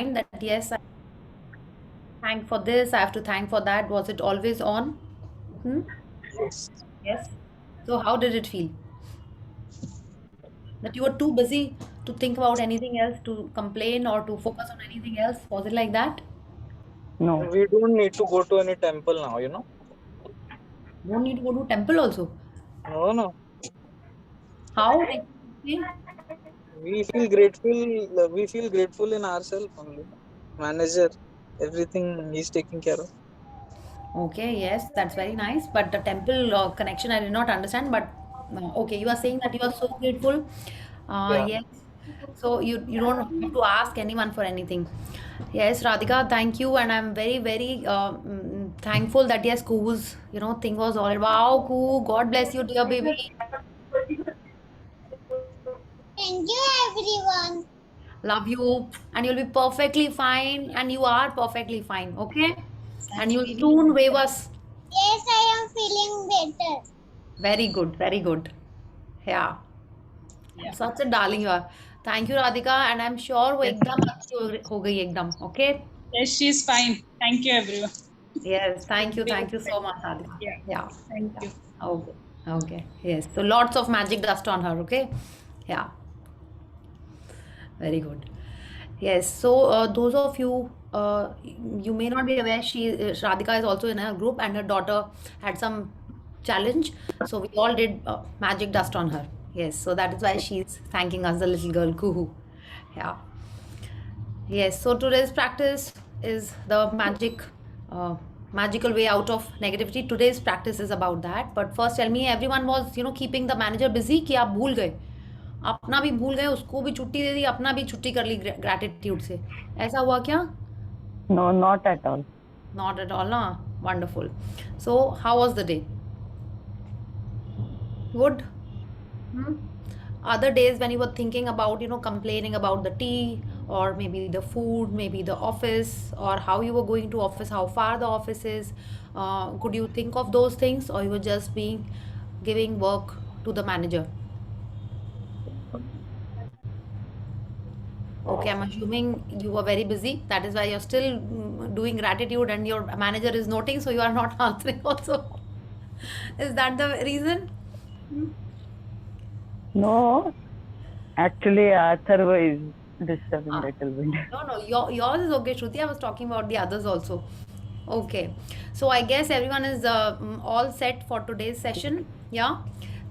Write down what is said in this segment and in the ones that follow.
mind that yes, I thank for this, I have to thank for that? Was it always on? Hmm? Yes. Yes. So how did it feel? That you were too busy to think about anything else, to complain or to focus on anything else? Was it like that? No. We don't need to go to any temple now, you know. You don't need to go to temple also. No, no. How? Like, okay. We feel grateful in ourselves only. Manager, everything he's taking care of. Okay, yes, that's very nice. But the temple connection, I did not understand. But okay, you are saying that you are so grateful. Yeah. Yes. So you don't have to ask anyone for anything. Yes, Radhika, thank you, and I'm very very thankful that yes, Ku's thing was all wow, Ku, God bless you, dear baby. Thank you, everyone. Love you, and you'll be perfectly fine, and you are perfectly fine. Okay, and you'll soon wave us. Yes, I am feeling better. Very good, very good. Yeah. Such a darling you are. Thank you, Radhika, and I'm sure वो Yes. एकदम अच्छी हो गई एकदम. Okay. Yes, she's fine. Thank you, everyone. Yes. Thank you. Really Thank you so much, Radhika. Yeah. Yeah. Thank Yeah. you. Okay. Okay. Yes. So lots of magic dust on her. Okay. Yeah. Very good. Yes. So those of you, you may not be aware, Radhika is also in her group, and her daughter had some challenge. So we all did magic dust on her. Yes. So that is why she's thanking us, the little girl, Kuhu. Yeah. Yes, so today's practice is the magical way out of negativity. Today's practice is about that. But first, tell me, everyone was, keeping the manager busy कि आप भूल गए, अपना भी भूल गए, उसको भी छुट्टी दे दी, अपना भी छुट्टी कर ली ग्रैटिट्यूड से. ऐसा हुआ क्या? No, not at all. Not at all, ना? Wonderful. So, how was the day? Good. Hmm? Other days when you were thinking about, complaining about the tea or maybe the food, maybe the office or how you were going to office, how far the office is, could you think of those things or you were just being giving work to the manager? Okay, I'm assuming you were very busy. That is why you're still doing gratitude and your manager is noting, so you are not answering also. Is that the reason? No, actually, Atharva is disturbing Ah, little bit. no, yours is okay, Shruti. I was talking about the others also. Okay, so I guess everyone is all set for today's session. Yeah.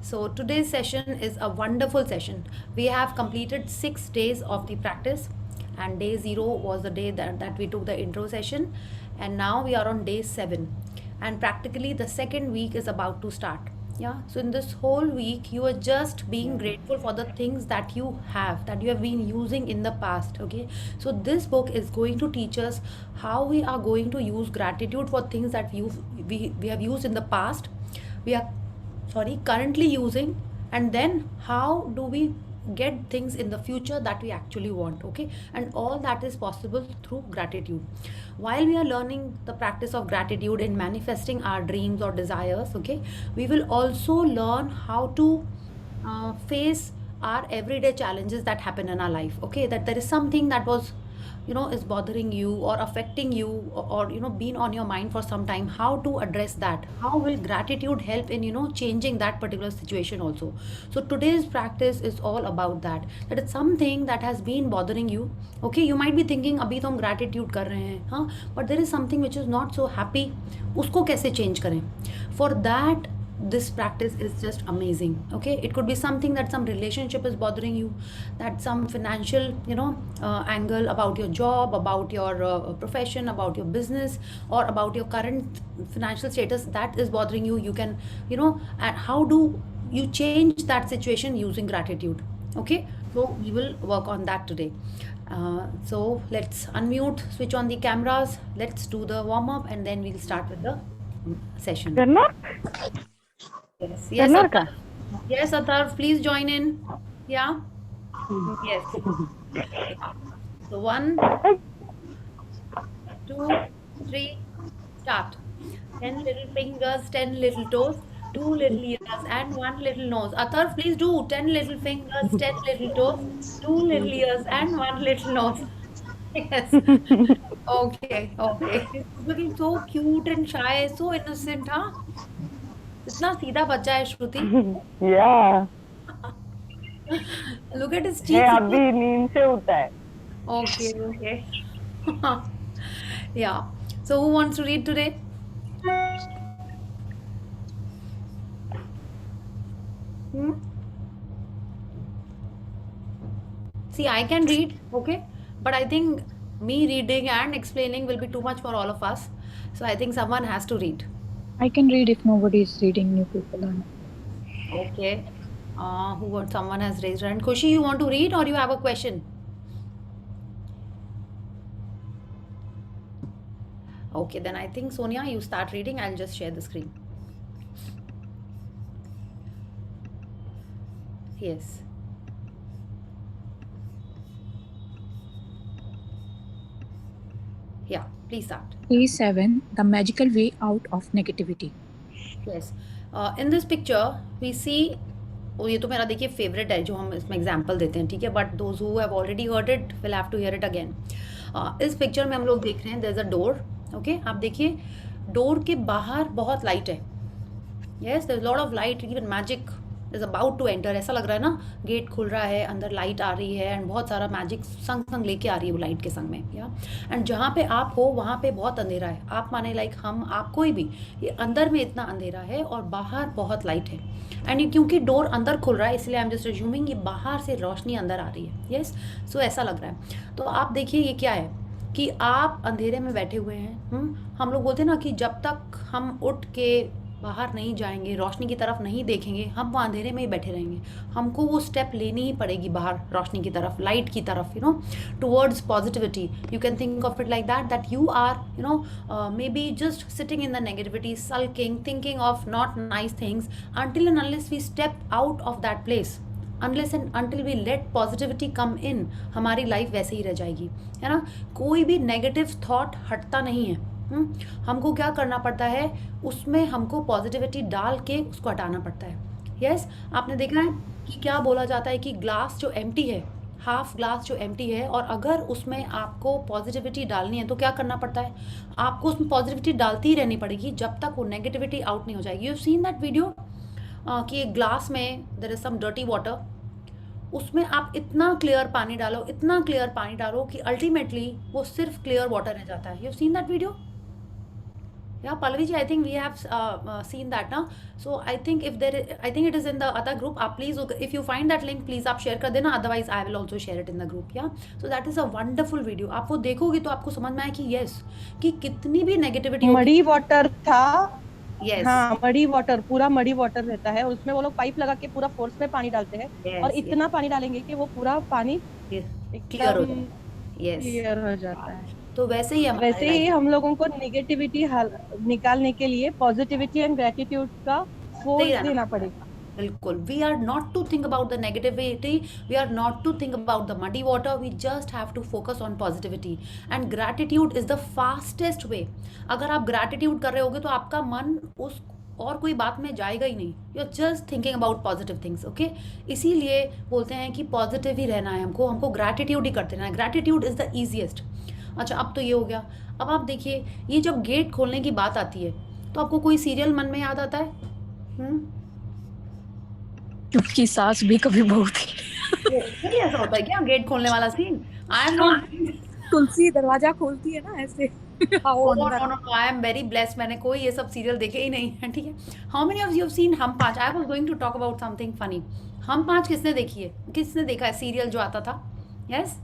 So today's session is a wonderful session. We have completed 6 days of the practice, and day 0 was the day that we took the intro session, and now we are on day 7, and practically the second week is about to start. Yeah, so in this whole week you are just being grateful for the things that you have, that you have been using in the past. Okay, so this book is going to teach us how we are going to use gratitude for things that we have used in the past, we are currently using, and then how do we get things in the future that we actually want. Okay, and all that is possible through gratitude. While we are learning the practice of gratitude in manifesting our dreams or desires, okay, we will also learn how to face our everyday challenges that happen in our life. Okay, that there is something that was is bothering you or affecting you, or been on your mind for some time. How to address that? How will gratitude help in changing that particular situation also? So today's practice is all about that, that it's something that has been bothering you. Okay, you might be thinking अभी तो हम gratitude कर रहे हैं, हाँ, but there is something which is not so happy, उसको कैसे change करें? For that, this practice is just amazing. Okay, it could be something that some relationship is bothering you, that some financial angle about your job, about your profession, about your business, or about your current financial status that is bothering you. You can and how do you change that situation using gratitude? Okay, so we will work on that today. So let's unmute, switch on the cameras, let's do the warm up, and then we'll start with the session. Karna? Yes, yes, Karna Athar. ka? Yes, Athar, please join in. Yeah. Yes. So 1, 2, 3, start. 10 little fingers, 10 little toes, 2 little ears, and 1 little nose. Athar, please do 10 little fingers, 10 little toes, 2 little ears, and 1 little nose. Yes. Okay. Okay. He's looking so cute and shy, so innocent, huh? इतना सीधा बच्चा है श्रुति. Yeah. Look at his है cheeks. अभी नींद से उठा है. Okay. Okay. Yeah. So who wants to read today? Hmm? See, I can read, okay, but I think me reading and explaining will be too much for all of us. So I think someone has to read. I can read if nobody is reading, new people are. Okay. Someone has raised hand. Khushi, you want to read or you have a question? Okay, then I think Sonia, you start reading. I'll just share the screen. Yes. Yeah, please start. Page 7, the magical way out of negativity. Yes. In this picture, we see, और ये तो मेरा देखिए favourite है जो हम इसमें example देते हैं, ठीक है, but those who have already heard it will have to hear it again. इस पिक्चर में हम लोग देख रहे हैं there is a door. Okay, आप देखिए डोर के बाहर बहुत लाइट है. Yes, there is lot of light, even magic is about to enter. ऐसा लग रहा है ना, गेट खुल रहा है, अंदर लाइट आ रही है एंड बहुत सारा मैजिक संग संग लेके आ रही है वो लाइट के संग में. या एंड जहाँ पे आप हो वहाँ पे बहुत अंधेरा है. आप माने लाइक हम, आप कोई भी, ये अंदर में इतना अंधेरा है और बाहर बहुत लाइट है. एंड ये क्योंकि डोर अंदर खुल रहा है इसलिए आई एम जस्ट अज्यूमिंग ये बाहर से रोशनी अंदर आ रही है. यस, सो ऐसा लग रहा है. तो आप देखिए ये क्या है कि आप अंधेरे में बैठे हुए हैं. हम लोग बोलते हैं ना कि जब तक हम उठ के बाहर नहीं जाएंगे, रोशनी की तरफ नहीं देखेंगे, हम वो अंधेरे में ही बैठे रहेंगे. हमको वो स्टेप लेनी ही पड़ेगी बाहर, रोशनी की तरफ, लाइट की तरफ, you know, towards positivity. You can think of it like that you are, you know, maybe just sitting in the negativity, sulking, thinking of not nice things, until and unless we step out of that place, unless and until we let positivity come in, हमारी life वैसे ही रह जाएगी, है ना. कोई भी negative thought हटता नहीं है. हमको क्या करना पड़ता है, उसमें हमको पॉजिटिविटी डाल के उसको हटाना पड़ता है. यस, आपने देखा है कि क्या बोला जाता है कि ग्लास जो एम्प्टी है, हाफ ग्लास जो एम्प्टी है, और अगर उसमें आपको पॉजिटिविटी डालनी है तो क्या करना पड़ता है, आपको उसमें पॉजिटिविटी डालती ही रहनी पड़ेगी जब तक वो नेगेटिविटी आउट नहीं हो जाएगी. यू सीन दैट वीडियो कि एक ग्लास में there is some dirty water, उसमें आप इतना क्लियर पानी डालो, इतना क्लियर पानी डालो कि अल्टीमेटली वो सिर्फ क्लियर वाटर रह जाता है. You seen that video? Yeah, Pallavi ji, I think we have seen that now. So I think I think it is in the other group. Please, if you find that link, please आप share कर देना. Otherwise, I will also share it in the group. Yeah. So that is a wonderful video. आप वो देखोगे तो आपको समझ में आए कि yes, कि कितनी भी negativity मड़ी वाटर था. Yes. हाँ, मड़ी वाटर, पूरा मड़ी वाटर रहता है. उसमें वो लोग पाइप लगा के पूरा फोर्स में पानी डालते हैं. Yes, और इतना पानी डालेंगे कि वो पूरा पानी क्लियर हो जाए. Yes. क्लियर हो जाता है. तो वैसे ही हम लोगों को नेगेटिविटी निकालने के लिए पॉजिटिविटी एंड ग्रेटिट्यूड का फोर्स देना पड़ेगा. बिल्कुल. We are not to think about the negativity, we are not to think about the muddy water, we just have to focus on positivity. And gratitude is the fastest way. अगर आप gratitude कर रहे होगे तो आपका मन उस और कोई बात में जाएगा ही नहीं. You are just thinking about positive things. Okay, इसीलिए बोलते हैं कि पॉजिटिव ही रहना है हमको ग्रैटिट्यूड ही करते रहना है. Gratitude is the easiest. अच्छा, अब तो ये हो गया. अब आप देखिए, ये जब गेट खोलने की बात आती है तो आपको कोई सीरियल मन में याद आता है? चुपकी सास भी कभी बहू थी. ऐसा होता है क्या गेट खोलने वाला scene? I am not. Tulsi दरवाजा खोलती है ना ऐसे. I am very blessed. मैंने कोई ये सब सीरियल देखे ही नहीं है. ठीक है. How many of you have seen Hum Paanch? I was going to talk about something funny. Hum Paanch किसने देखी है? किसने देखा है सीरियल जो आता था? यस.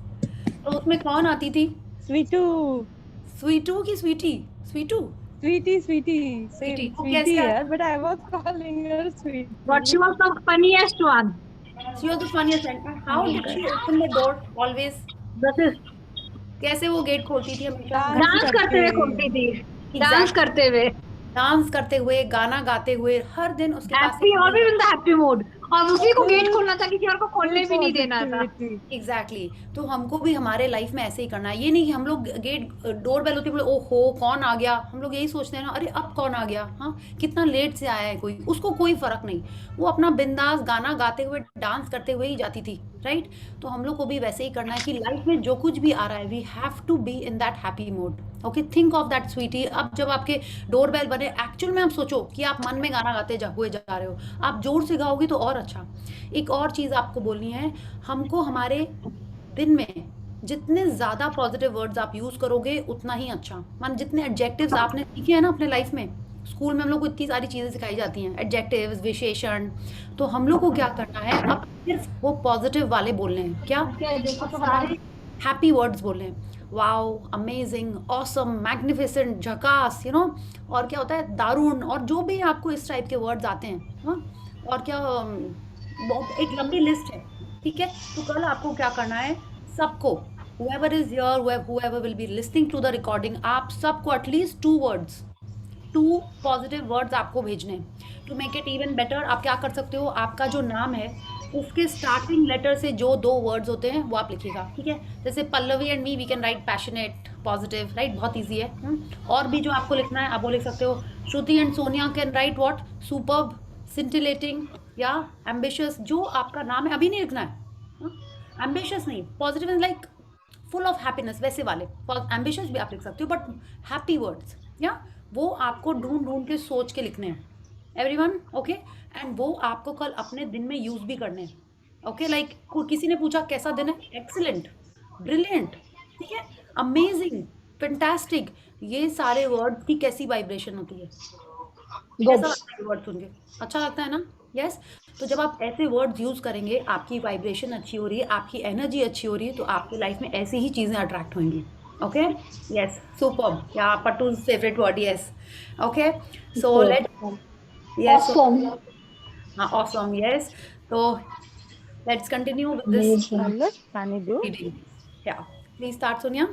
तो उसमें कौन आती थी? स्वीटू की स्वीटी? स्वीटू? Sweetie. Sweetie, यार, but I was calling her sweet. But she was the funniest one. She was the funniest one. How did she open the door always? That is कैसे वो गेट खोलती थी हमेशा? डांस करते हुए खोलती थी. डांस करते हुए, गाना गाते हुए, हर दिन उसके पास happy, always in the happy mood. और उसी को गेट खोलना था, किसी और को खोलने भी नहीं देना था। एग्जैक्टली तो हमको भी हमारे लाइफ में ऐसे ही करना है। ये नहीं कि हम लोग गेट डोर बेल होती है, बोले ओहो कौन आ गया, हम लोग यही सोचते हैं ना, अरे अब कौन आ गया, हाँ कितना लेट से आया है कोई, उसको कोई फर्क नहीं, वो अपना बिंदास गाना गाते हुए डांस करते हुए ही जाती थी, राइट। तो हम लोग को भी वैसे ही करना है कि लाइफ में जो कुछ भी आ रहा है we have to be in that happy mode. Okay, think of that sweetie. अब जब आपके डोर बेल बने, एक्चुअल में आप सोचो कि आप मन में गाना गाते हुए जा रहे हो, आप जोर से गाओगे तो और अच्छा। एक और चीज़ आपको बोलनी है, हमको हमारे दिन में जितने ज़्यादा पॉजिटिव वर्ड्स आप यूज़ करोगे उतना ही अच्छा। मान जितने एडजेक्टिव्स आपने सीखे हैं ना अपने लाइफ में, स्कूल में हम लोग को इतनी सारी चीज़ें सिखाई जाती हैं, एडजेक्टिव्स, विशेषण, तो हम लोग को क्या करना है, अब सिर्फ वो पॉजिटिव वाले बोलने हैं। क्या? सारे हैप्पी वर्ड्स बोलने हैं, वाओ, अमेजिंग, ऑसम, मैग्निफिसेंट, झकास, यू नो। और क्या होता है, दारुण, और जो भी आपको इस टाइप के वर्ड्स आते हैं, हाँ। और क्या, बहुत एक लंबी लिस्ट है, ठीक है। तो कल आपको क्या करना है, सबको, whoever is here, whoever will be listening to the recording, आप सबको एटलीस्ट 2 words, 2 पॉजिटिव वर्ड्स आपको भेजने हैं। To make it even better, आप क्या कर सकते हो, आपका जो नाम है उसके स्टार्टिंग लेटर से जो 2 वर्ड्स होते हैं वो आप लिखिएगा, ठीक है। जैसे Pallavi and me, we can write passionate, positive, right, बहुत ईजी है। और भी जो आपको लिखना है आप वो लिख सकते हो। Shruti and Sonia can write what, superb, scintillating या एम्बिशियस। जो आपका नाम है अभी नहीं लिखना है, एम्बिशियस नहीं, positive is like full of happiness, वैसे वाले। एम्बिशियस भी आप लिख सकते हो, बट हैप्पी वर्ड्स, या वो आपको ढूंढ ढूंढ के सोच के लिखने हैं, एवरीवन, ओके। एंड वो आपको कल अपने दिन में यूज भी करने हैं, ओके। लाइक किसी ने पूछा कैसा दिन है, एक्सीलेंट, ब्रिलियंट, ठीक है, अमेजिंग, फैंटास्टिक, ये सारे वर्ड की कैसी वाइब्रेशन होती है, कैसा लगता है वर्ड सुन के, अच्छा लगता है ना, यस। तो जब आप ऐसे वर्ड्स यूज करेंगे, आपकी वाइब्रेशन अच्छी हो रही है, आपकी एनर्जी अच्छी हो रही है, तो आपकी लाइफ में ऐसी ही चीजें अट्रैक्ट होंगी, ओके, यस, सुपर्ब, या पट्टू's favourite word, yes, okay. So let, yes, हाँ, awesome, yes. So let's continue with this reading. Yeah, please start, Sonia.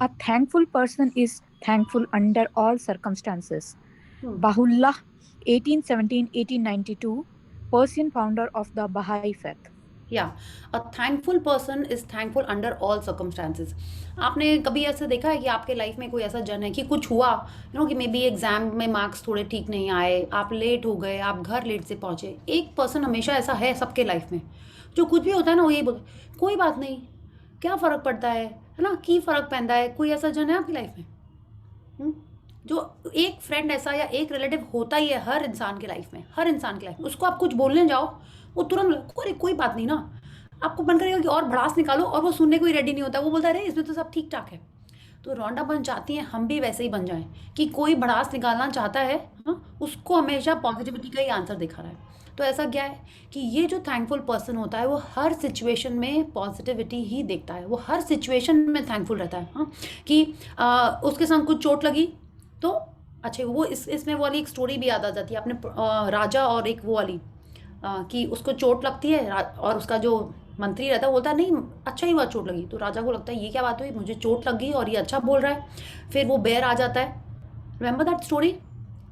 A thankful person is thankful under all circumstances. Bahullah, 1817-1892, Persian founder of the Baha'i faith. Yeah, a thankful person is thankful under all circumstances. आपने कभी ऐसा देखा है कि आपके life में कोई ऐसा जन है कि कुछ हुआ, यू नो, कि मे बी एग्जाम में मार्क्स थोड़े ठीक नहीं आए, आप लेट हो गए, आप घर लेट से पहुंचे। एक पर्सन हमेशा ऐसा है सबके लाइफ में, जो कुछ भी होता है ना वो यही बोलता, कोई बात नहीं, क्या फ़र्क पड़ता है ना, की फ़र्क पैंदा है। कोई ऐसा जन है आपकी लाइफ में? जो एक फ्रेंड ऐसा या एक रिलेटिव होता ही है हर इंसान के लाइफ में, हर इंसान के लाइफ में। उसको आप कुछ बोलने जाओ, वो तुरंत, अरे कोई बात नहीं ना, आपको मन करेगा कि और भड़ास निकालो, और वो सुनने को ही रेडी नहीं होता, वो बोलता है अरे इसमें तो सब ठीक ठाक है। तो रौंडा बन चाहती हैं हम भी वैसे ही बन जाएं कि कोई भड़ास निकालना चाहता है, हाँ, उसको हमेशा पॉजिटिविटी का ही आंसर दिखा रहा है। तो ऐसा क्या है कि ये जो थैंकफुल पर्सन होता है वो हर सिचुएशन में पॉजिटिविटी ही देखता है, वो हर सिचुएशन में थैंकफुल रहता है, हाँ, कि उसके साथ कुछ चोट लगी तो अच्छा, वो इसमें वाली एक स्टोरी भी याद आ जाती है आपने, राजा और एक वो वाली, कि उसको चोट लगती है और उसका जो मंत्री रहता है बोलता है नहीं अच्छा ही हुआ चोट लगी। तो राजा को लगता है ये क्या बात हुई, मुझे चोट लग गई और ये अच्छा बोल रहा है। फिर वो बेर आ जाता है, रिमेंबर दैट स्टोरी,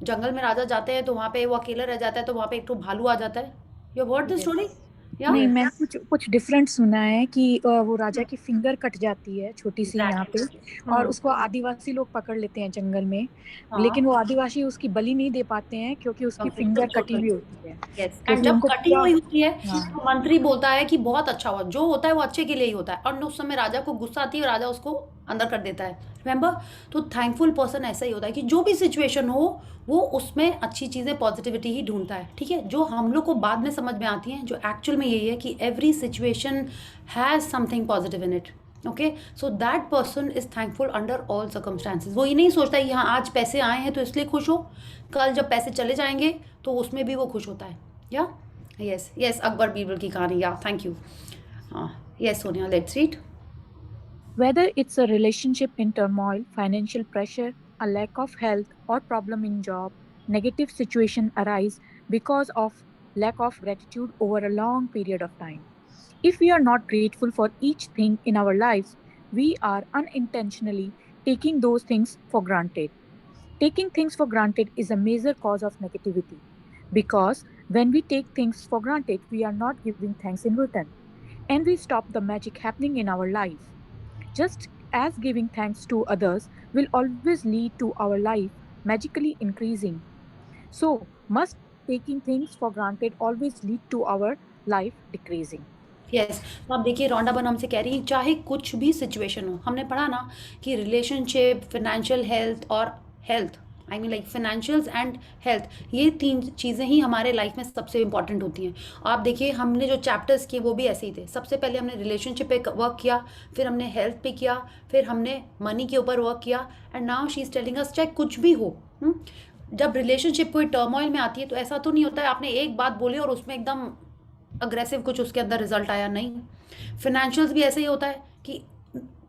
जंगल में राजा जाते हैं तो वहाँ पे वो अकेला रह जाता है, तो वहाँ पे एक तो भालू आ जाता है। You heard the story? नहीं, मैं कुछ डिफरेंट सुना है कि वो राजा की फिंगर कट जाती है छोटी सी यहाँ पे, और उसको आदिवासी लोग पकड़ लेते हैं जंगल में, लेकिन वो आदिवासी उसकी बलि नहीं दे पाते हैं क्योंकि उसकी फिंगर कटी हुई होती है। एंड जब कटी हुई होती है तो मंत्री बोलता है कि बहुत अच्छा हुआ, जो होता है वो अच्छे के लिए ही होता है, और उस समय राजा को गुस्सा आती है और राजा उसको अंदर कर देता है, रिमेंबर। तो थैंकफुल पर्सन ऐसा ही होता है कि जो भी सिचुएशन हो वो उसमें अच्छी चीज़ें, पॉजिटिविटी ही ढूंढता है, ठीक है। जो हम लोग को बाद में समझ में आती हैं, जो एक्चुअल में यही है कि every situation has something positive in it, okay. So that person is thankful under all circumstances. वो ये नहीं सोचता है कि हाँ आज पैसे आए हैं तो इसलिए खुश हो, कल जब पैसे चले जाएंगे तो उसमें भी वो खुश होता है, या यस यस, अकबर बीरबल की कहानी, या थैंक यू, हाँ yes Sonia, let's read. Whether it's a relationship in turmoil, financial pressure, a lack of health, or problem in job, negative situation arise because of lack of gratitude over a long period of time. If we are not grateful for each thing in our lives, we are unintentionally taking those things for granted. Taking things for granted is a major cause of negativity because When we take things for granted, we are not giving thanks in return, and we stop the magic happening in our life. Just as giving thanks to others will always lead to our life magically increasing, so must taking things for granted always lead to our life decreasing. Yes तो आप देखिए रोंडा बन हमसे कह रही है चाहे कुछ भी सिचुएशन हो, हमने पढ़ा ना कि रिलेशनशिप, फाइनेंशियल हेल्थ और health, I mean like financials and health, ये 3 चीज़ें ही हमारे लाइफ में सबसे इंपॉर्टेंट होती हैं। आप देखिए हमने जो चैप्टर्स किए वो भी ऐसे ही थे। सबसे पहले हमने रिलेशनशिप पे वर्क किया, फिर हमने हेल्थ पे किया, फिर हमने मनी के ऊपर वर्क किया, and now she is telling us चाहे कुछ भी हो। जब रिलेशनशिप कोई टर्मोइल में आती है तो ऐसा तो नहीं होता है आपने एक बात बोली और उसमें एकदम अग्रेसिव कुछ उसके अंदर रिजल्ट आया, नहीं। फाइनेंशियल्स भी ऐसे ही होता है कि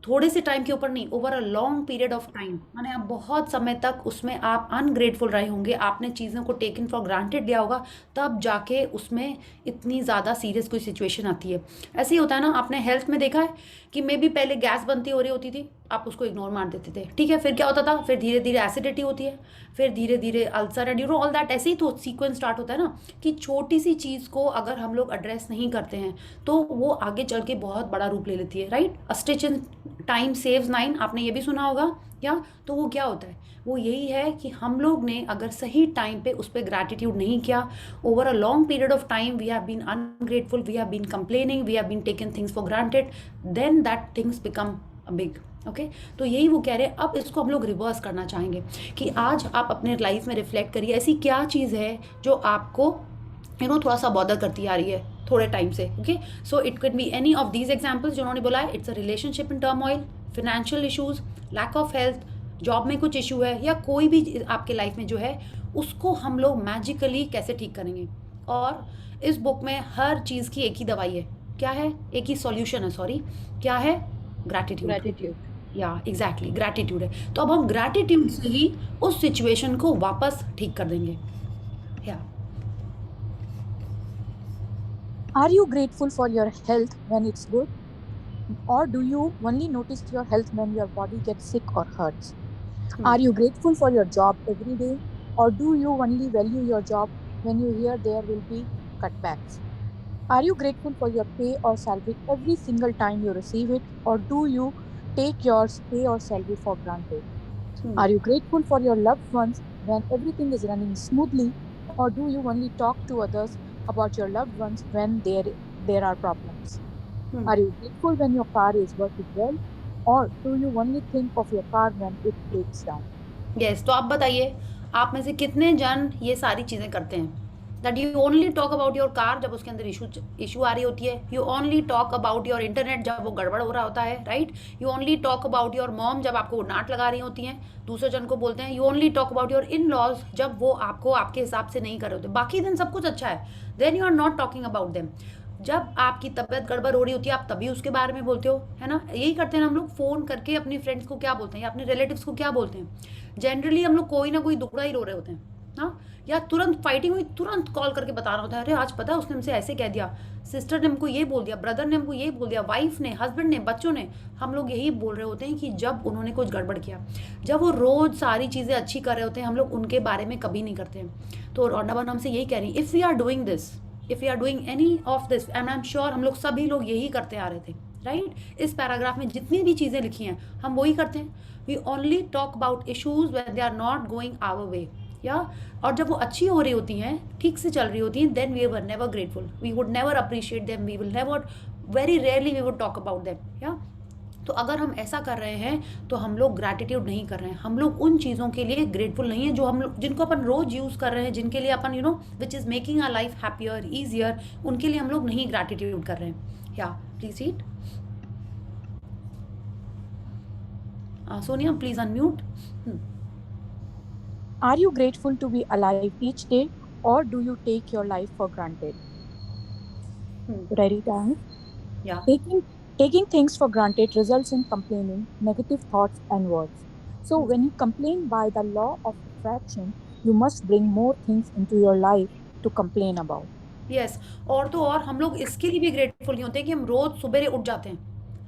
थोड़े से टाइम के ऊपर नहीं, over a long period of time, माने आप बहुत समय तक उसमें आप अनग्रेटफुल रहे होंगे, आपने चीज़ों को टेकन फॉर ग्रांटेड लिया होगा, तब जाके उसमें इतनी ज़्यादा सीरियस कोई सिचुएशन आती है। ऐसे ही होता है ना, आपने हेल्थ में देखा है कि मे बी पहले गैस बनती हो रही होती थी, आप उसको इग्नोर मार देते थे, ठीक है, फिर क्या होता था, फिर धीरे धीरे एसिडिटी होती है, फिर धीरे धीरे अल्सर एंड ऑल दैट, ऐसे ही तो सीक्वेंस स्टार्ट होता है ना कि छोटी सी चीज़ को अगर हम लोग एड्रेस नहीं करते हैं तो वो आगे चल के बहुत बड़ा रूप ले लेती है, right. A stitch in time saves 9, आपने ये भी सुना होगा या। तो वो क्या होता है, वो यही है कि हम लोग ने अगर सही टाइम पे उस पर ग्रैटिट्यूड नहीं किया, over a long period of time we have been ungrateful, we have been complaining, we have been taken things for granted, then that things become big. Okay, तो यही वो कह रहे हैं। अब इसको हम लोग रिवर्स करना चाहेंगे कि आज आप अपने लाइफ में रिफ्लेक्ट करिए, ऐसी क्या चीज़ है जो आपको थोड़ा सा बॉदर करती आ रही है थोड़े टाइम से। Okay, so it can be any of these examples जो उन्होंने बोला है। It's a relationship in turmoil, financial issues, lack of health, job में कुछ इशू है, या कोई भी आपके लाइफ में जो है उसको हम लोग मैजिकली कैसे ठीक करेंगे। और इस बुक में हर चीज़ की एक ही दवाई है, क्या है, एक ही सॉल्यूशन है, सॉरी, क्या है, ग्रैटिट्यूड। या एग्जैक्टली ग्रैटिट्यूड है। तो अब हम ग्रैटिट्यूड से ही उस सिचुएशन को वापस ठीक कर देंगे। या Are you grateful for your health when it's good? Or do you only notice your health when your body gets sick or hurts? Are you grateful for your job every day? Or do you only value your job when you hear there will be cutbacks? Are you grateful for your pay or salary every single time you receive it? Or do you take your pay or salary for granted? Are you grateful for your loved ones when everything is running smoothly? Or do you only talk to others about your loved ones when there are problems? Are you grateful when your car is working well? Or do you only think of your car when it breaks down? yes, तो आप बताइए आप में से कितने जन ये सारी चीज़ें करते हैं, that you only talk about your car जब उसके अंदर इशू आ रही होती है, you only talk about your internet जब वो गड़बड़ हो रहा होता है, right, you only talk about your mom जब आपको वो डांट लगा रही होती हैं, दूसरे जन को बोलते हैं, you only talk about your in laws जब वो आपको आपके हिसाब से नहीं कर रहे होते, बाकी दिन सब कुछ अच्छा है, then you are not talking about them. जब आपकी तबीयत गड़बड़ हो रही होती है आप तभी उसके बारे में बोलते हो, है ना। यही करते हैं हम लोग, फ़ोन करके अपनी फ्रेंड्स को क्या बोलते हैं या अपने रिलेटिव्स को क्या बोलते हैं, जनरली हम लोग कोई ना कोई दुखड़ा ही रो रहे होते हैं, हाँ, या तुरंत फाइटिंग हुई तुरंत कॉल करके बता रहा होता है, अरे आज पता है उसने हमसे ऐसे कह दिया, सिस्टर ने हमको ये बोल दिया, ब्रदर ने हमको ये बोल दिया, वाइफ ने, हस्बैंड ने, बच्चों ने। हम लोग यही बोल रहे होते हैं कि जब उन्होंने कुछ गड़बड़ किया, जब वो रोज़ सारी चीज़ें अच्छी कर रहे होते हैं हम लोग उनके बारे में कभी नहीं करते हैं। तो रोंडा हमसे यही कह रही है, if we are doing this, if we are doing any of this, and I am sure हम लोग सभी लोग यही करते आ रहे थे, राइट। इस पैराग्राफ में जितनी भी चीज़ें लिखी हैं हम वही करते हैं, we only talk about issues when they are not going our way, या और जब वो अच्छी हो रही होती हैं, ठीक से चल रही होती हैं, then we were never grateful, we would never appreciate them, we will never, very rarely we would talk about them, या। तो अगर हम ऐसा कर रहे हैं तो हम लोग ग्रैटिट्यूड नहीं कर रहे हैं, हम लोग उन चीज़ों के लिए ग्रेटफुल नहीं है जो हम लोग जिनको अपन रोज़ यूज़ कर रहे हैं, जिनके लिए अपन which is making our life happier easier, उनके लिए हम लोग नहीं ग्रैटिट्यूड कर रहे हैं। या please read, Sonia please unmute. Are you grateful to be alive each day, or do you take your life for granted? Should I read down? Yeah. Taking things for granted results in complaining, negative thoughts, and words. So when you complain by the law of attraction, you must bring more things into your life to complain about. Yes, और तो और हम लोग इसके लिए भी grateful नहीं होते कि हम रोज सुबह उठ जाते हैं,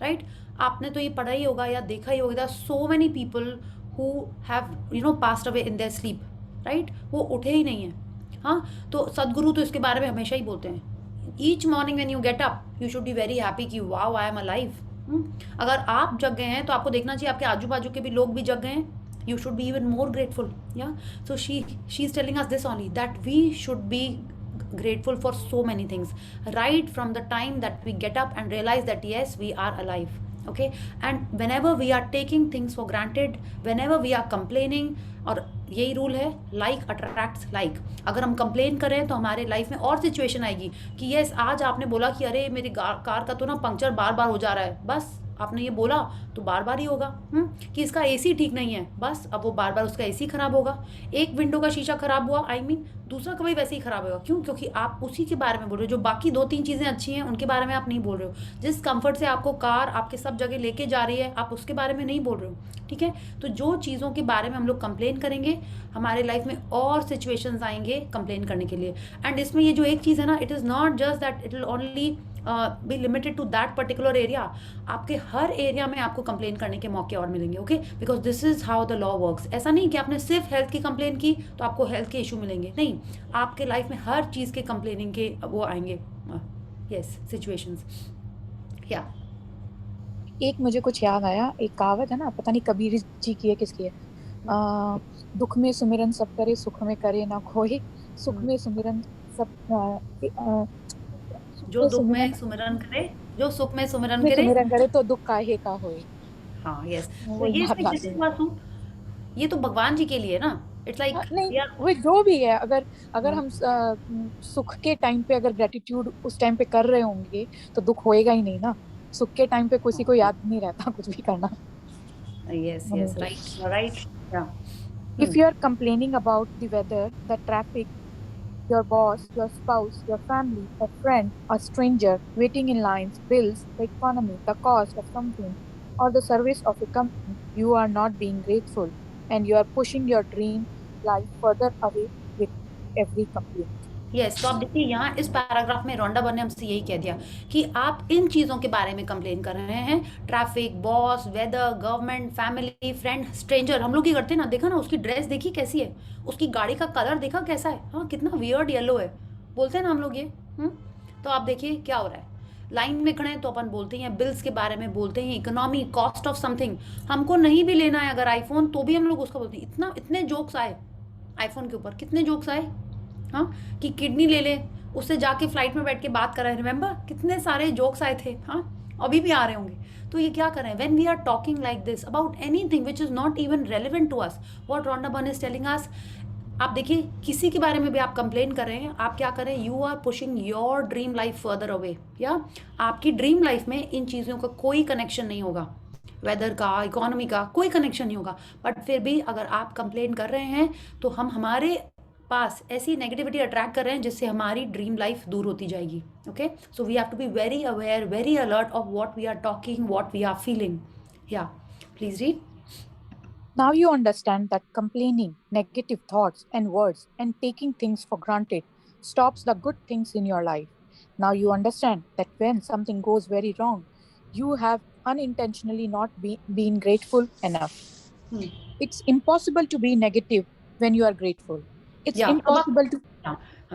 राइट। आपने तो ये पढ़ा ही होगा या देखा ही होगा, so many people who have passed away in their sleep, right, वो उठे ही नहीं हैं। हाँ, तो सदगुरु तो इसके बारे में हमेशा ही बोलते हैं, each morning when you get up you should be very happy कि वाओ आई एम अलाइव। अगर आप जग गए हैं तो आपको देखना चाहिए आपके आजू बाजू के भी लोग भी जग गए हैं, you should be even more grateful. Yeah, so she's telling us this only, that we should be grateful for so many things right from the time that we get up and realize that yes we are alive. Okay, and whenever we are taking things for granted, whenever we are complaining, और यही rule है, like attracts like. अगर हम complain कर रहे हैं तो हमारे लाइफ में और सिचुएशन आएगी कि यस आज आपने बोला कि अरे मेरी कार का तो ना पंक्चर बार बार हो जा रहा है, बस आपने ये बोला तो बार बार ही होगा। कि इसका एसी ठीक नहीं है, बस अब वो बार बार उसका एसी खराब होगा। एक विंडो का शीशा खराब हुआ, आई मीन दूसरा कभी वैसे ही खराब होगा। क्यों? क्योंकि आप उसी के बारे में बोल रहे हो, जो बाकी 2-3 चीज़ें अच्छी हैं उनके बारे में आप नहीं बोल रहे हो। जिस कंफर्ट से आपको कार आपके सब जगह लेके जा रही है आप उसके बारे में नहीं बोल रहे हो, ठीक है। तो जो चीज़ों के बारे में हम लोग कंप्लेन करेंगे हमारे लाइफ में और सिचुएशंस आएंगे कंप्लेन करने के लिए। एंड इसमें ये जो एक चीज़ है ना, it is not just that it will only be limited to that particular area. आपके हर एरिया में आपको कंप्लेन करने के मौके और मिलेंगे, okay, because this is how the law works. ऐसा नहीं कि आपने सिर्फ हेल्थ की कंप्लेन की तो आपको हेल्थ के इशू मिलेंगे, नहीं, आपके लाइफ में हर चीज़ के कंप्लेनिंग के वो आएंगे, यस, सिचुएशंस। या एक मुझे कुछ याद आया, एक कहावत है ना, पता नहीं कबीर जी की है किसकी है, दुख में सुमिरन सब करे सुख में करे ना खोए, सुख में सुमिरन सब जो दुख में सुमिरन करे, जो सुख में सुमिरन में करे, सुमिरन करे तो दुख काहे का होए। हाँ, यस। तो वो ये याद इसमें आते किसके हैं। पास हूँ, ये तो भगवान जी के लिए ना, इट्स लाइक नहीं, वो जो भी है, अगर हम सुख के टाइम पे अगर ग्रेटिट्यूड उस टाइम पे कर रहे होंगे तो दुख होएगा ही नहीं ना। सुख के टाइम पे किसी को याद नहीं रहता कुछ भी करना। यस यस, राइट राइट, या If you are complaining about the weather, the traffic, your boss, your spouse, your family, a friend, a stranger, waiting in lines, bills, the economy, the cost of something, or the service of a company, you are not being grateful and you are pushing your dream life further away with every complaint. Yes. तो आप देखिए यहाँ इस paragraph में रोंडा बर ने हमसे यही कह दिया कि आप इन चीज़ों के बारे में कंप्लेन कर रहे हैं, traffic, boss, weather, government, family, friend, stranger. हम लोग ही करते हैं ना, देखा ना उसकी ड्रेस देखी कैसी है, उसकी गाड़ी का कलर देखा कैसा है, हाँ कितना वियर्ड येलो है, बोलते हैं ना हम लोग ये। तो आप देखिए क्या हो रहा है, लाइन में खड़े हैं तो अपन बोलते हैं, बिल्स के बारे में बोलते हैं, इकोनॉमी, कॉस्ट ऑफ समथिंग। हमको नहीं भी लेना है अगर आईफोन तो भी हम लोग उसका बोलते हैं। इतने जोक्स आए आईफोन के ऊपर, कितने जोक्स आए, हाँ, कि किडनी ले ले, उससे जाके फ्लाइट में बैठ के बात कर रहे हैं, रिमेंबर कितने सारे जोक्स आए थे, हाँ, अभी भी आ रहे होंगे। तो ये क्या कर रहे हैं, when we are talking like this about anything which is not even relevant to us, what Rhonda Byrne is telling us. आप देखिए किसी के बारे में भी आप कंप्लेन कर रहे हैं, आप क्या कर रहे हैं, you are pushing your dream life further away. या आपकी ड्रीम लाइफ में इन चीज़ों का कोई कनेक्शन नहीं होगा, वेदर का, इकोनॉमी का कोई कनेक्शन नहीं होगा, बट फिर भी अगर आप कंप्लेन कर रहे हैं तो हम हमारे पास ऐसी नेगेटिविटी अट्रैक्ट कर रहे हैं जिससे हमारी ड्रीम लाइफ दूर होती जाएगी। Okay, so we have to be very aware, very alert of what we are talking, what we are feeling. या please read. Now you understand that complaining, negative thoughts and words, and taking things for granted stops the good things in your life. Now you understand that when something goes very wrong, you have unintentionally not been grateful enough. It's impossible to be negative when you are grateful. It's impossible to...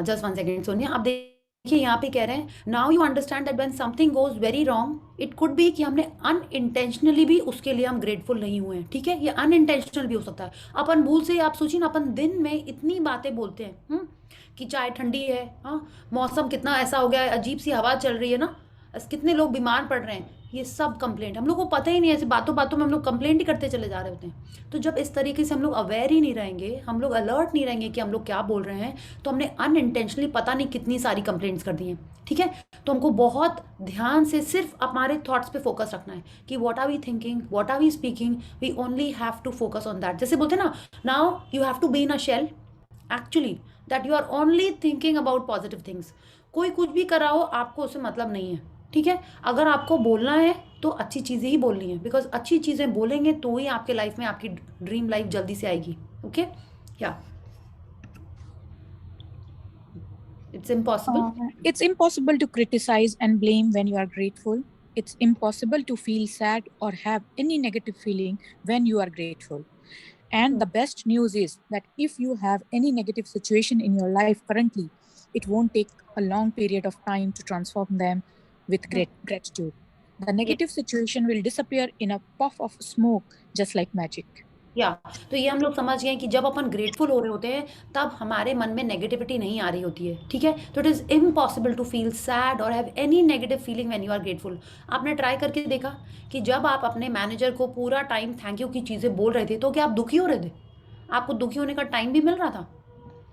Just 1 second, Sonia. आप देखिए यहाँ पे कह रहे हैं, now you understand that when something goes very wrong, it could B कि हमने unintentionally भी उसके लिए हम ग्रेटफुल नहीं हुए हैं, ठीक है, ये अनइंटेंशनल भी हो सकता है। अपन भूल से, आप सोचिए ना, अपन दिन में इतनी बातें बोलते हैं कि चाय ठंडी है, हाँ, मौसम कितना ऐसा हो गया है, अजीब सी हवा चल रही है ना, कितने लोग बीमार पड़ रहे हैं, ये सब कंप्लेंट, हम लोग को पता ही नहीं है, ऐसे बातों बातों में हम लोग कंप्लेंट ही करते चले जा रहे होते हैं। तो जब इस तरीके से हम लोग अवेयर ही नहीं रहेंगे, हम लोग अलर्ट नहीं रहेंगे कि हम लोग क्या बोल रहे हैं, तो हमने अनइंटेंशनली पता नहीं कितनी सारी कंप्लेंट्स कर दी हैं, ठीक है। तो हमको बहुत ध्यान से सिर्फ हमारे थॉट्स पे फोकस रखना है कि what are we thinking, what are we speaking, we only have to focus on that. जैसे बोलते हैं ना, now you have to be in a shell, actually that you are only thinking about positive things. कोई कुछ भी कर रहा हो, आपको उससे मतलब नहीं है, ठीक है। अगर आपको बोलना है तो अच्छी चीज़ें ही बोलनी है, बिकॉज अच्छी चीज़ें बोलेंगे तो ही आपके लाइफ में आपकी ड्रीम लाइफ जल्दी से आएगी। ओके, या it's impossible to criticize and blame when you are grateful. It's impossible to feel sad or have any negative feeling when you are grateful. And the best news is that if you have any negative situation in your life currently, it won't take a long period of time to transform them with great gratitude. The negative situation will disappear in a puff of smoke, just like magic. या तो ये हम लोग समझ गए कि जब अपन grateful हो रहे होते हैं तब हमारे मन में नेगेटिविटी नहीं आ रही होती है, ठीक है। तो it is impossible to feel sad और have any negative feeling when you are grateful. आपने ट्राई करके देखा कि जब आप अपने मैनेजर को पूरा टाइम थैंक यू की चीज़ें बोल रहे थे तो क्या आप दुखी हो रहे थे? आपको दुखी होने का टाइम भी मिल रहा था?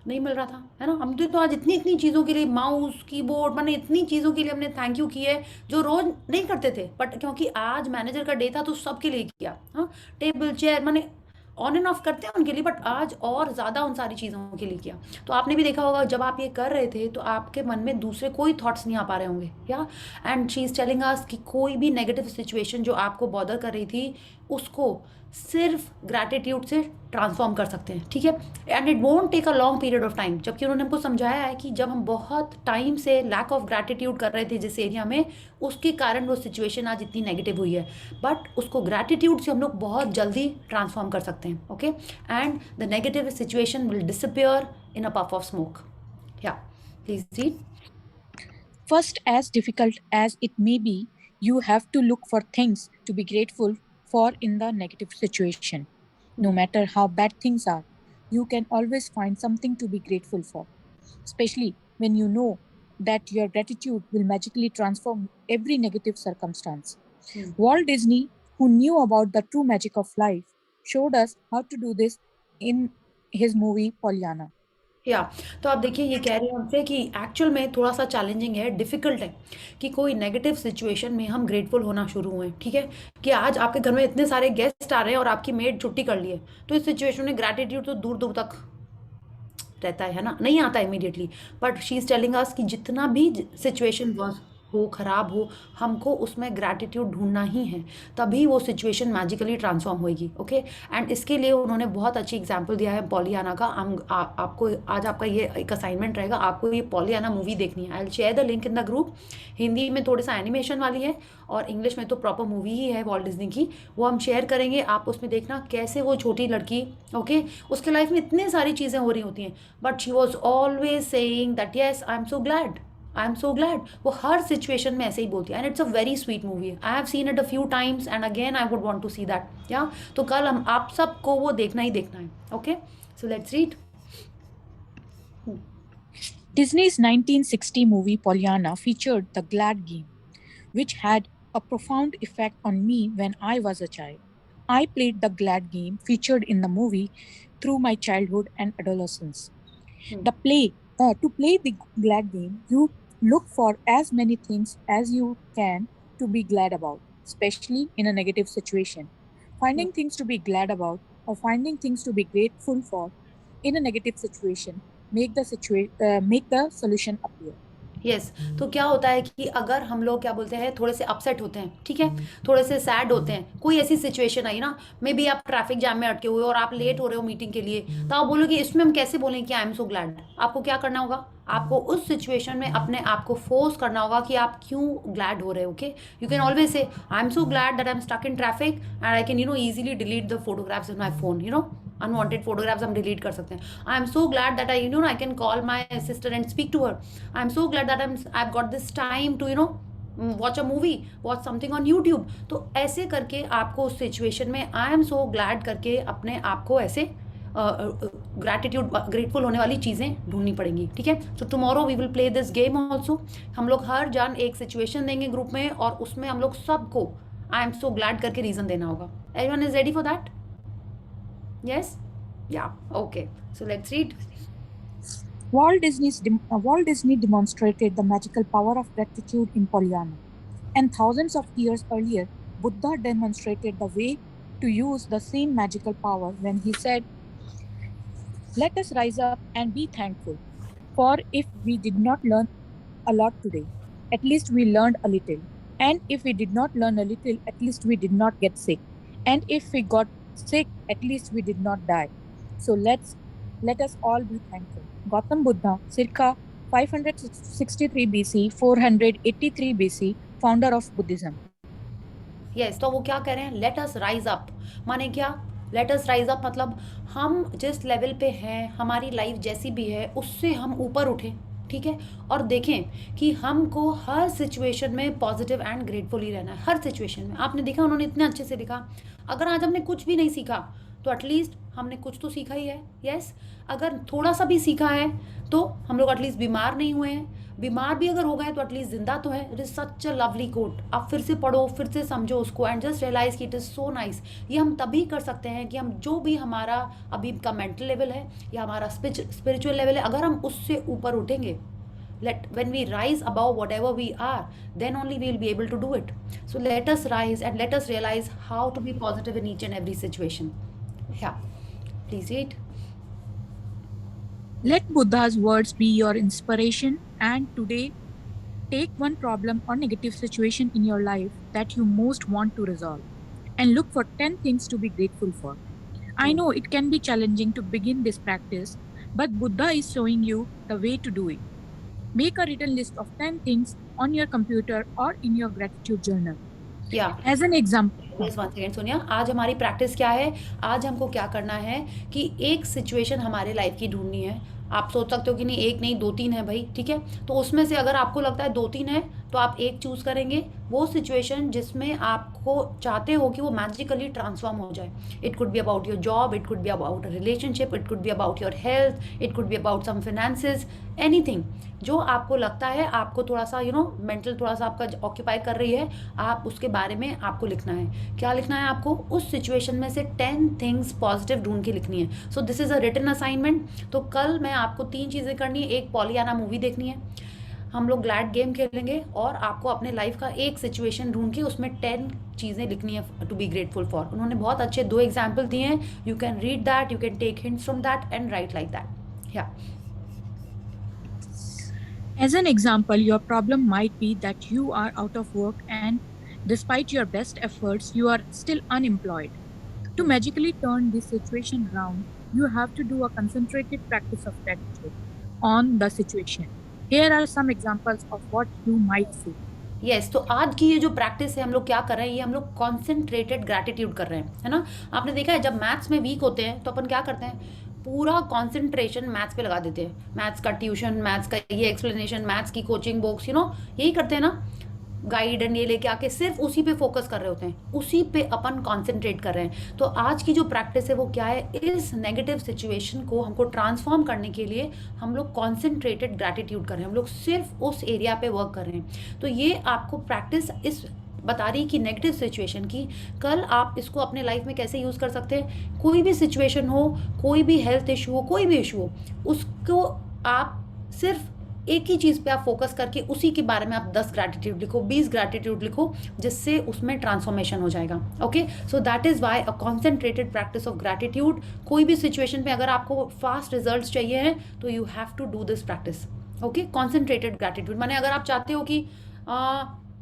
नहीं मिल रहा था, है ना। हम तो आज इतनी इतनी चीज़ों के लिए, माउस कीबोर्ड, मैंने इतनी चीज़ों के लिए हमने थैंक यू किया है जो रोज़ नहीं करते थे, बट क्योंकि आज मैनेजर का डे था तो सबके लिए किया। हाँ, टेबल चेयर मैंने ऑन एंड ऑफ करते हैं उनके लिए, बट आज और ज़्यादा उन सारी चीज़ों के लिए किया। तो आपने भी देखा होगा जब आप ये कर रहे थे तो आपके मन में दूसरे कोई थॉट्स नहीं आ पा रहे होंगे, या and she is telling us कि कोई भी नेगेटिव सिचुएशन जो आपको बॉदर कर रही थी उसको सिर्फ ग्रैटिट्यूड से ट्रांसफॉर्म कर सकते हैं, ठीक है। And it won't take a long period of time, जबकि उन्होंने हमको समझाया है कि जब हम बहुत टाइम से लैक ऑफ ग्रैटिट्यूड कर रहे थे जिस एरिया में, उसके कारण वो सिचुएशन आज इतनी नेगेटिव हुई है, बट उसको ग्रैटिट्यूड से हम लोग बहुत जल्दी ट्रांसफॉर्म कर सकते हैं, okay. And the negative situation will disappear in a puff of smoke. या please read. First, as difficult as it may be, you have to look for things to be grateful for in the negative situation. No matter how bad things are, you can always find something to be grateful for, especially when you know that your gratitude will magically transform every negative circumstance. Walt Disney, who knew about the true magic of life, showed us how to do this in his movie Pollyanna. या तो आप देखिए ये कह रहे हैं हमसे कि एक्चुअल में थोड़ा सा चैलेंजिंग है, डिफ़िकल्ट है कि कोई नेगेटिव सिचुएशन में हम ग्रेटफुल होना शुरू हुए, ठीक है। कि आज आपके घर में इतने सारे गेस्ट आ रहे हैं और आपकी मेड छुट्टी कर ली है, तो इस सिचुएशन में ग्रैटिट्यूड तो दूर दूर तक रहता है ना, नहीं आता immediately. But she is telling us कि जितना भी सिचुएशन हो, ख़राब हो, हमको उसमें ग्रैटिट्यूड ढूंढना ही है, तभी वो सिचुएशन मैजिकली ट्रांसफॉर्म होएगी, ओके। एंड इसके लिए उन्होंने बहुत अच्छी एग्जांपल दिया है पॉलियाना का। आपको आज आपका ये एक असाइनमेंट रहेगा, आपको ये पॉलियाना मूवी देखनी है। I will share the link in the group. Hindi में थोड़ा सा एनिमेशन वाली है और इंग्लिश में तो प्रॉपर मूवी ही है वॉल्ट डिज्नी की, वो हम शेयर करेंगे। आप उसमें देखना कैसे वो छोटी लड़की, ओके, उसके लाइफ में इतनी सारी चीज़ें हो रही होती हैं, but she was always saying that yes I am so glad, I am so glad. वो हर सिचुएशन में ऐसे ही बोलती है, and it's a very sweet movie. I have seen it a few times and again I would want to see that. या तो कल हम आप सबको वो देखना ही देखना है, okay. So let's read. Disney's 1960 movie Pollyanna featured the Glad game, which had a profound effect on me when I was a child. I played the Glad game featured in the movie through my childhood and adolescence. To play the Glad game, you look for as many things as you can to be glad about, especially in a negative situation. Finding things to be glad about or finding things to be grateful for in a negative situation make the solution appear. Yes तो क्या होता है कि अगर हम लोग क्या बोलते हैं थोड़े से अपसेट होते हैं, ठीक है, थोड़े से सैड होते हैं, कोई ऐसी सिचुएशन आई ना, मे बी आप ट्रैफिक जैम में अटके हुए और आप लेट हो रहे हो मीटिंग के लिए, तो आप बोलोगे इसमें हम कैसे बोलें कि आई एम सो ग्लैड। आपको क्या करना होगा, आपको उस सिचुएशन में अपने आप को फोर्स करना होगा कि आप क्यों ग्लैड हो रहे हो, okay. You can always say I am so glad that I am stuck in traffic and I can easily delete the photographs in my phone, unwanted photographs हम डिलीट कर सकते हैं। I am so glad that I can call my sister and speak to her. I am so glad that I have got this time to watch a movie, watch something on YouTube. तो ऐसे करके आपको उस situation में आई am so glad करके अपने आप को ऐसे ग्रेटफुल होने वाली चीज़ें ढूंढनी पड़ेंगी, ठीक है। So tomorrow we will play this game also. हम लोग हर जन एक सिचुएशन देंगे ग्रुप में और उसमें हम लोग सबको आई एम सो ग्लैड करके रीज़न देना होगा। Everyone is ready for that? Yes? Yeah. Okay. So let's read. Walt Disney demonstrated the magical power of gratitude in Pollyanna. And thousands of years earlier, Buddha demonstrated the way to use the same magical power when he said, "Let us rise up and be thankful. For if we did not learn a lot today, at least we learned a little. And if we did not learn a little, at least we did not get sick. And if we got sick, at least we did not die. So let us all be thankful." Gautam Buddha, circa 563 BC, 483 BC, founder of Buddhism. Yes, तो वो क्या कह रहे हैं, let us rise up, माने क्या, let us rise up मतलब हम जिस लेवल पे हैं, हमारी लाइफ जैसी भी है उससे हम ऊपर उठें, ठीक है, और देखें कि हमको हर सिचुएशन में पॉजिटिव एंड ग्रेटफुल ही रहना है, हर सिचुएशन में। आपने देखा उन्होंने इतने अच्छे से लिखा, अगर आज हमने कुछ भी नहीं सीखा तो एटलीस्ट हमने कुछ तो सीखा ही है, यस। अगर थोड़ा सा भी सीखा है तो हम लोग एटलीस्ट बीमार नहीं हुए हैं, बीमार भी अगर हो गए तो एटलीस्ट जिंदा तो है। It is such a lovely quote, आप फिर से पढ़ो, फिर से समझो उसको एंड जस्ट रियलाइज कि इट इज सो नाइस। ये हम तभी कर सकते हैं कि हम जो भी हमारा अभी का मेंटल लेवल है या हमारा स्पिरिचुअल लेवल है, अगर हम उससे ऊपर उठेंगे, when we rise above whatever we are, then only we will be able to do it. So let us rise and let us realize how to be positive in each and every situation. Yeah, please read. Let Buddha's words be your inspiration, and today take one problem or negative situation in your life that you most want to resolve and look for 10 things to be grateful for. I know it can be challenging to begin this practice, but Buddha is showing you the way to do it. Make a written list of 10 things on your computer or in your gratitude journal. Yeah. As an example, Yes, once again Sonia, आज हमारी practice क्या है, आज हमको क्या करना है कि एक सिचुएशन हमारे लाइफ की ढूंढनी है। आप सोच सकते हो कि नहीं एक नहीं 2-3 है भाई, ठीक है, तो उसमें से अगर आपको लगता है 2-3 है तो आप एक चूज करेंगे, वो सिचुएशन जिसमें आपको चाहते हो कि वो मैजिकली ट्रांसफॉर्म हो जाए। It could be about your job, it could be about a relationship, it could be about your health, it could be about some finances, anything जो आपको लगता है आपको थोड़ा सा मेंटल थोड़ा सा आपका ऑक्यूपाई कर रही है, आप उसके बारे में आपको लिखना है। क्या लिखना है आपको? उस सिचुएशन में से 10 थिंग्स पॉजिटिव ढूंढ के लिखनी है। So this is a written assignment. तो कल मैं आपको 3 चीज़ें करनी है। एक पॉलियाना मूवी देखनी है, हम लोग ग्लैड गेम खेलेंगे और आपको अपने लाइफ का एक सिचुएशन ढूंढ के उसमें 10 चीज़ें लिखनी है टू बी ग्रेटफुल फॉर। उन्होंने बहुत अच्छे 2 एग्जाम्पल दिए हैं, you can read that, you can take hints from that and write like that. या as an example, your problem might be that you are out of work and despite your best efforts, you are still unemployed. To magically turn this situation around, you have to do a concentrated practice of gratitude on the situation. Here are some examples of what you might see. Yes, तो आज की ये जो practice है हम लोग क्या कर रहे हैं, ये हम लोग कॉन्सेंट्रेटेड ग्रैटिट्यूड कर रहे हैं, है ना। आपने देखा है जब मैथ्स में वीक होते हैं तो अपन क्या करते हैं, पूरा कॉन्सेंट्रेशन मैथ्स पे लगा देते हैं, मैथ्स का ट्यूशन, मैथ्स का ये एक्सप्लेनेशन, मैथ्स की कोचिंग बुक्स, यही करते हैं ना, गाइड एंड ये लेके आके सिर्फ उसी पे फोकस कर रहे होते हैं, उसी पे अपन कॉन्सेंट्रेट कर रहे हैं। तो आज की जो प्रैक्टिस है वो क्या है, इस नेगेटिव सिचुएशन को हमको ट्रांसफॉर्म करने के लिए हम लोग कॉन्सेंट्रेटेड ग्रैटिट्यूड कर रहे हैं, हम लोग सिर्फ उस एरिया पे वर्क कर रहे हैं। तो ये आपको प्रैक्टिस इस बता रही कि नेगेटिव सिचुएशन की कल आप इसको अपने लाइफ में कैसे यूज़ कर सकते हैं। कोई भी सिचुएशन हो, कोई भी हेल्थ इशू हो, कोई भी इशू हो, उसको आप सिर्फ एक ही चीज़ पे आप फोकस करके उसी के बारे में आप 10 ग्रैटिट्यूड लिखो, 20 ग्रैटिट्यूड लिखो, जिससे उसमें ट्रांसफॉर्मेशन हो जाएगा। Okay, so that is why a concentrated practice of gratitude. कोई भी सिचुएशन पे अगर आपको फास्ट रिजल्ट्स चाहिए हैं तो you have to do this practice. Okay, concentrated gratitude माने अगर आप चाहते हो कि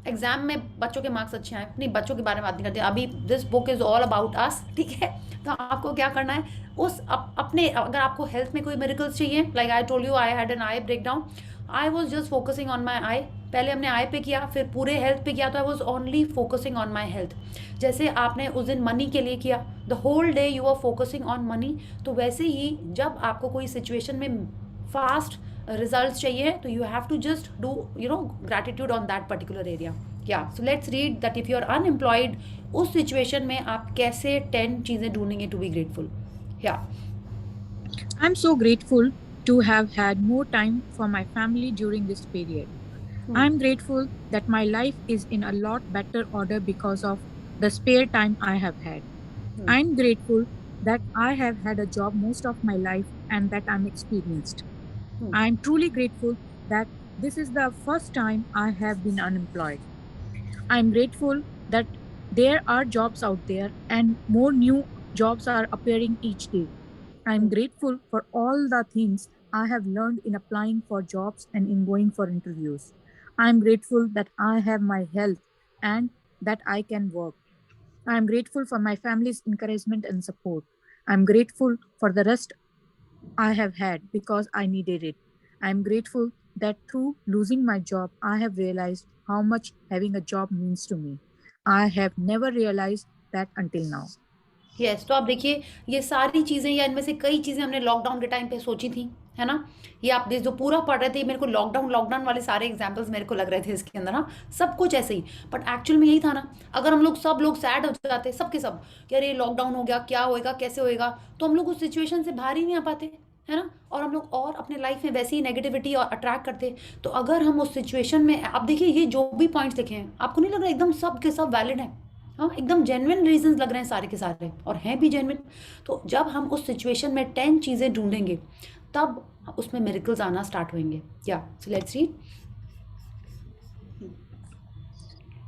एग्जाम में बच्चों के मार्क्स अच्छे आए, नहीं बच्चों के बारे में बात नहीं करते अभी, this book is all about us, ठीक है। तो आपको क्या करना है, उस अपने अगर आपको हेल्थ में कोई मेरिकल्स चाहिए, like I told you I had an eye breakdown, I was just focusing on my eye. पहले हमने आई पे किया, फिर पूरे हेल्थ पे किया, तो I was only focusing on my health. जैसे आपने उस दिन मनी के लिए किया, the whole day you are focusing on money, तो वैसे ही जब आपको कोई सिचुएशन में फास्ट रिजल्ट्स चाहिए तो you have to just do gratitude on that particular area. या so let's read that if you are unemployed, उस सिचुएशन में आप कैसे 10 चीज़ें ढूंढेंगे टू बी ग्रेटफुल। या I'm so grateful to have had more time for my family during this period. I'm grateful that my life is in a lot better order because of the spare time I have had. I'm grateful that I have had a job most of my life and that I'm experienced. I'm truly grateful that this is the first time I have been unemployed. I'm grateful that there are jobs out there and more new jobs are appearing each day. I'm grateful for all the things I have learned in applying for jobs and in going for interviews. I'm grateful that I have my health and that I can work. I'm grateful for my family's encouragement and support. I'm grateful for the rest I have had because I needed it. I'm grateful that through losing my job, I have realized how much having a job means to me. I have never realized that until now. Yes, तो आप देखिए ये सारी चीज़ें या इनमें से कई चीज़ें हमने लॉकडाउन के टाइम पे सोची थी, है ना? ये आप जो पूरा पढ़ रहे थे मेरे को लॉकडाउन लॉकडाउन वाले सारे एग्जांपल्स मेरे को लग रहे थे इसके अंदर ना, सब कुछ ऐसे ही। बट एक्चुअल में यही था ना, अगर हम लोग सब लोग सैड हो जाते सब के सब कि अरे लॉकडाउन हो गया, क्या होएगा, कैसे होएगा, तो हम लोग उस सिचुएशन से बाहर ही नहीं आ पाते, है ना? और हम लोग और अपने लाइफ में वैसी ही नेगेटिविटी और अट्रैक्ट करते। तो अगर हम उस सिचुएशन में, आप देखिए ये जो भी पॉइंट्स लिखे हैं, आपको नहीं लग रहा एकदम सब के सब वैलिड है? हाँ, एकदम जेन्युइन रीजंस लग रहे हैं सारे के सारे, और हैं भी जेन्युइन। तो जब हम उस सिचुएशन में 10 चीज़ें ढूंढेंगे तब उसमें मिरेकल्स आना स्टार्ट होंगे। या so let's read.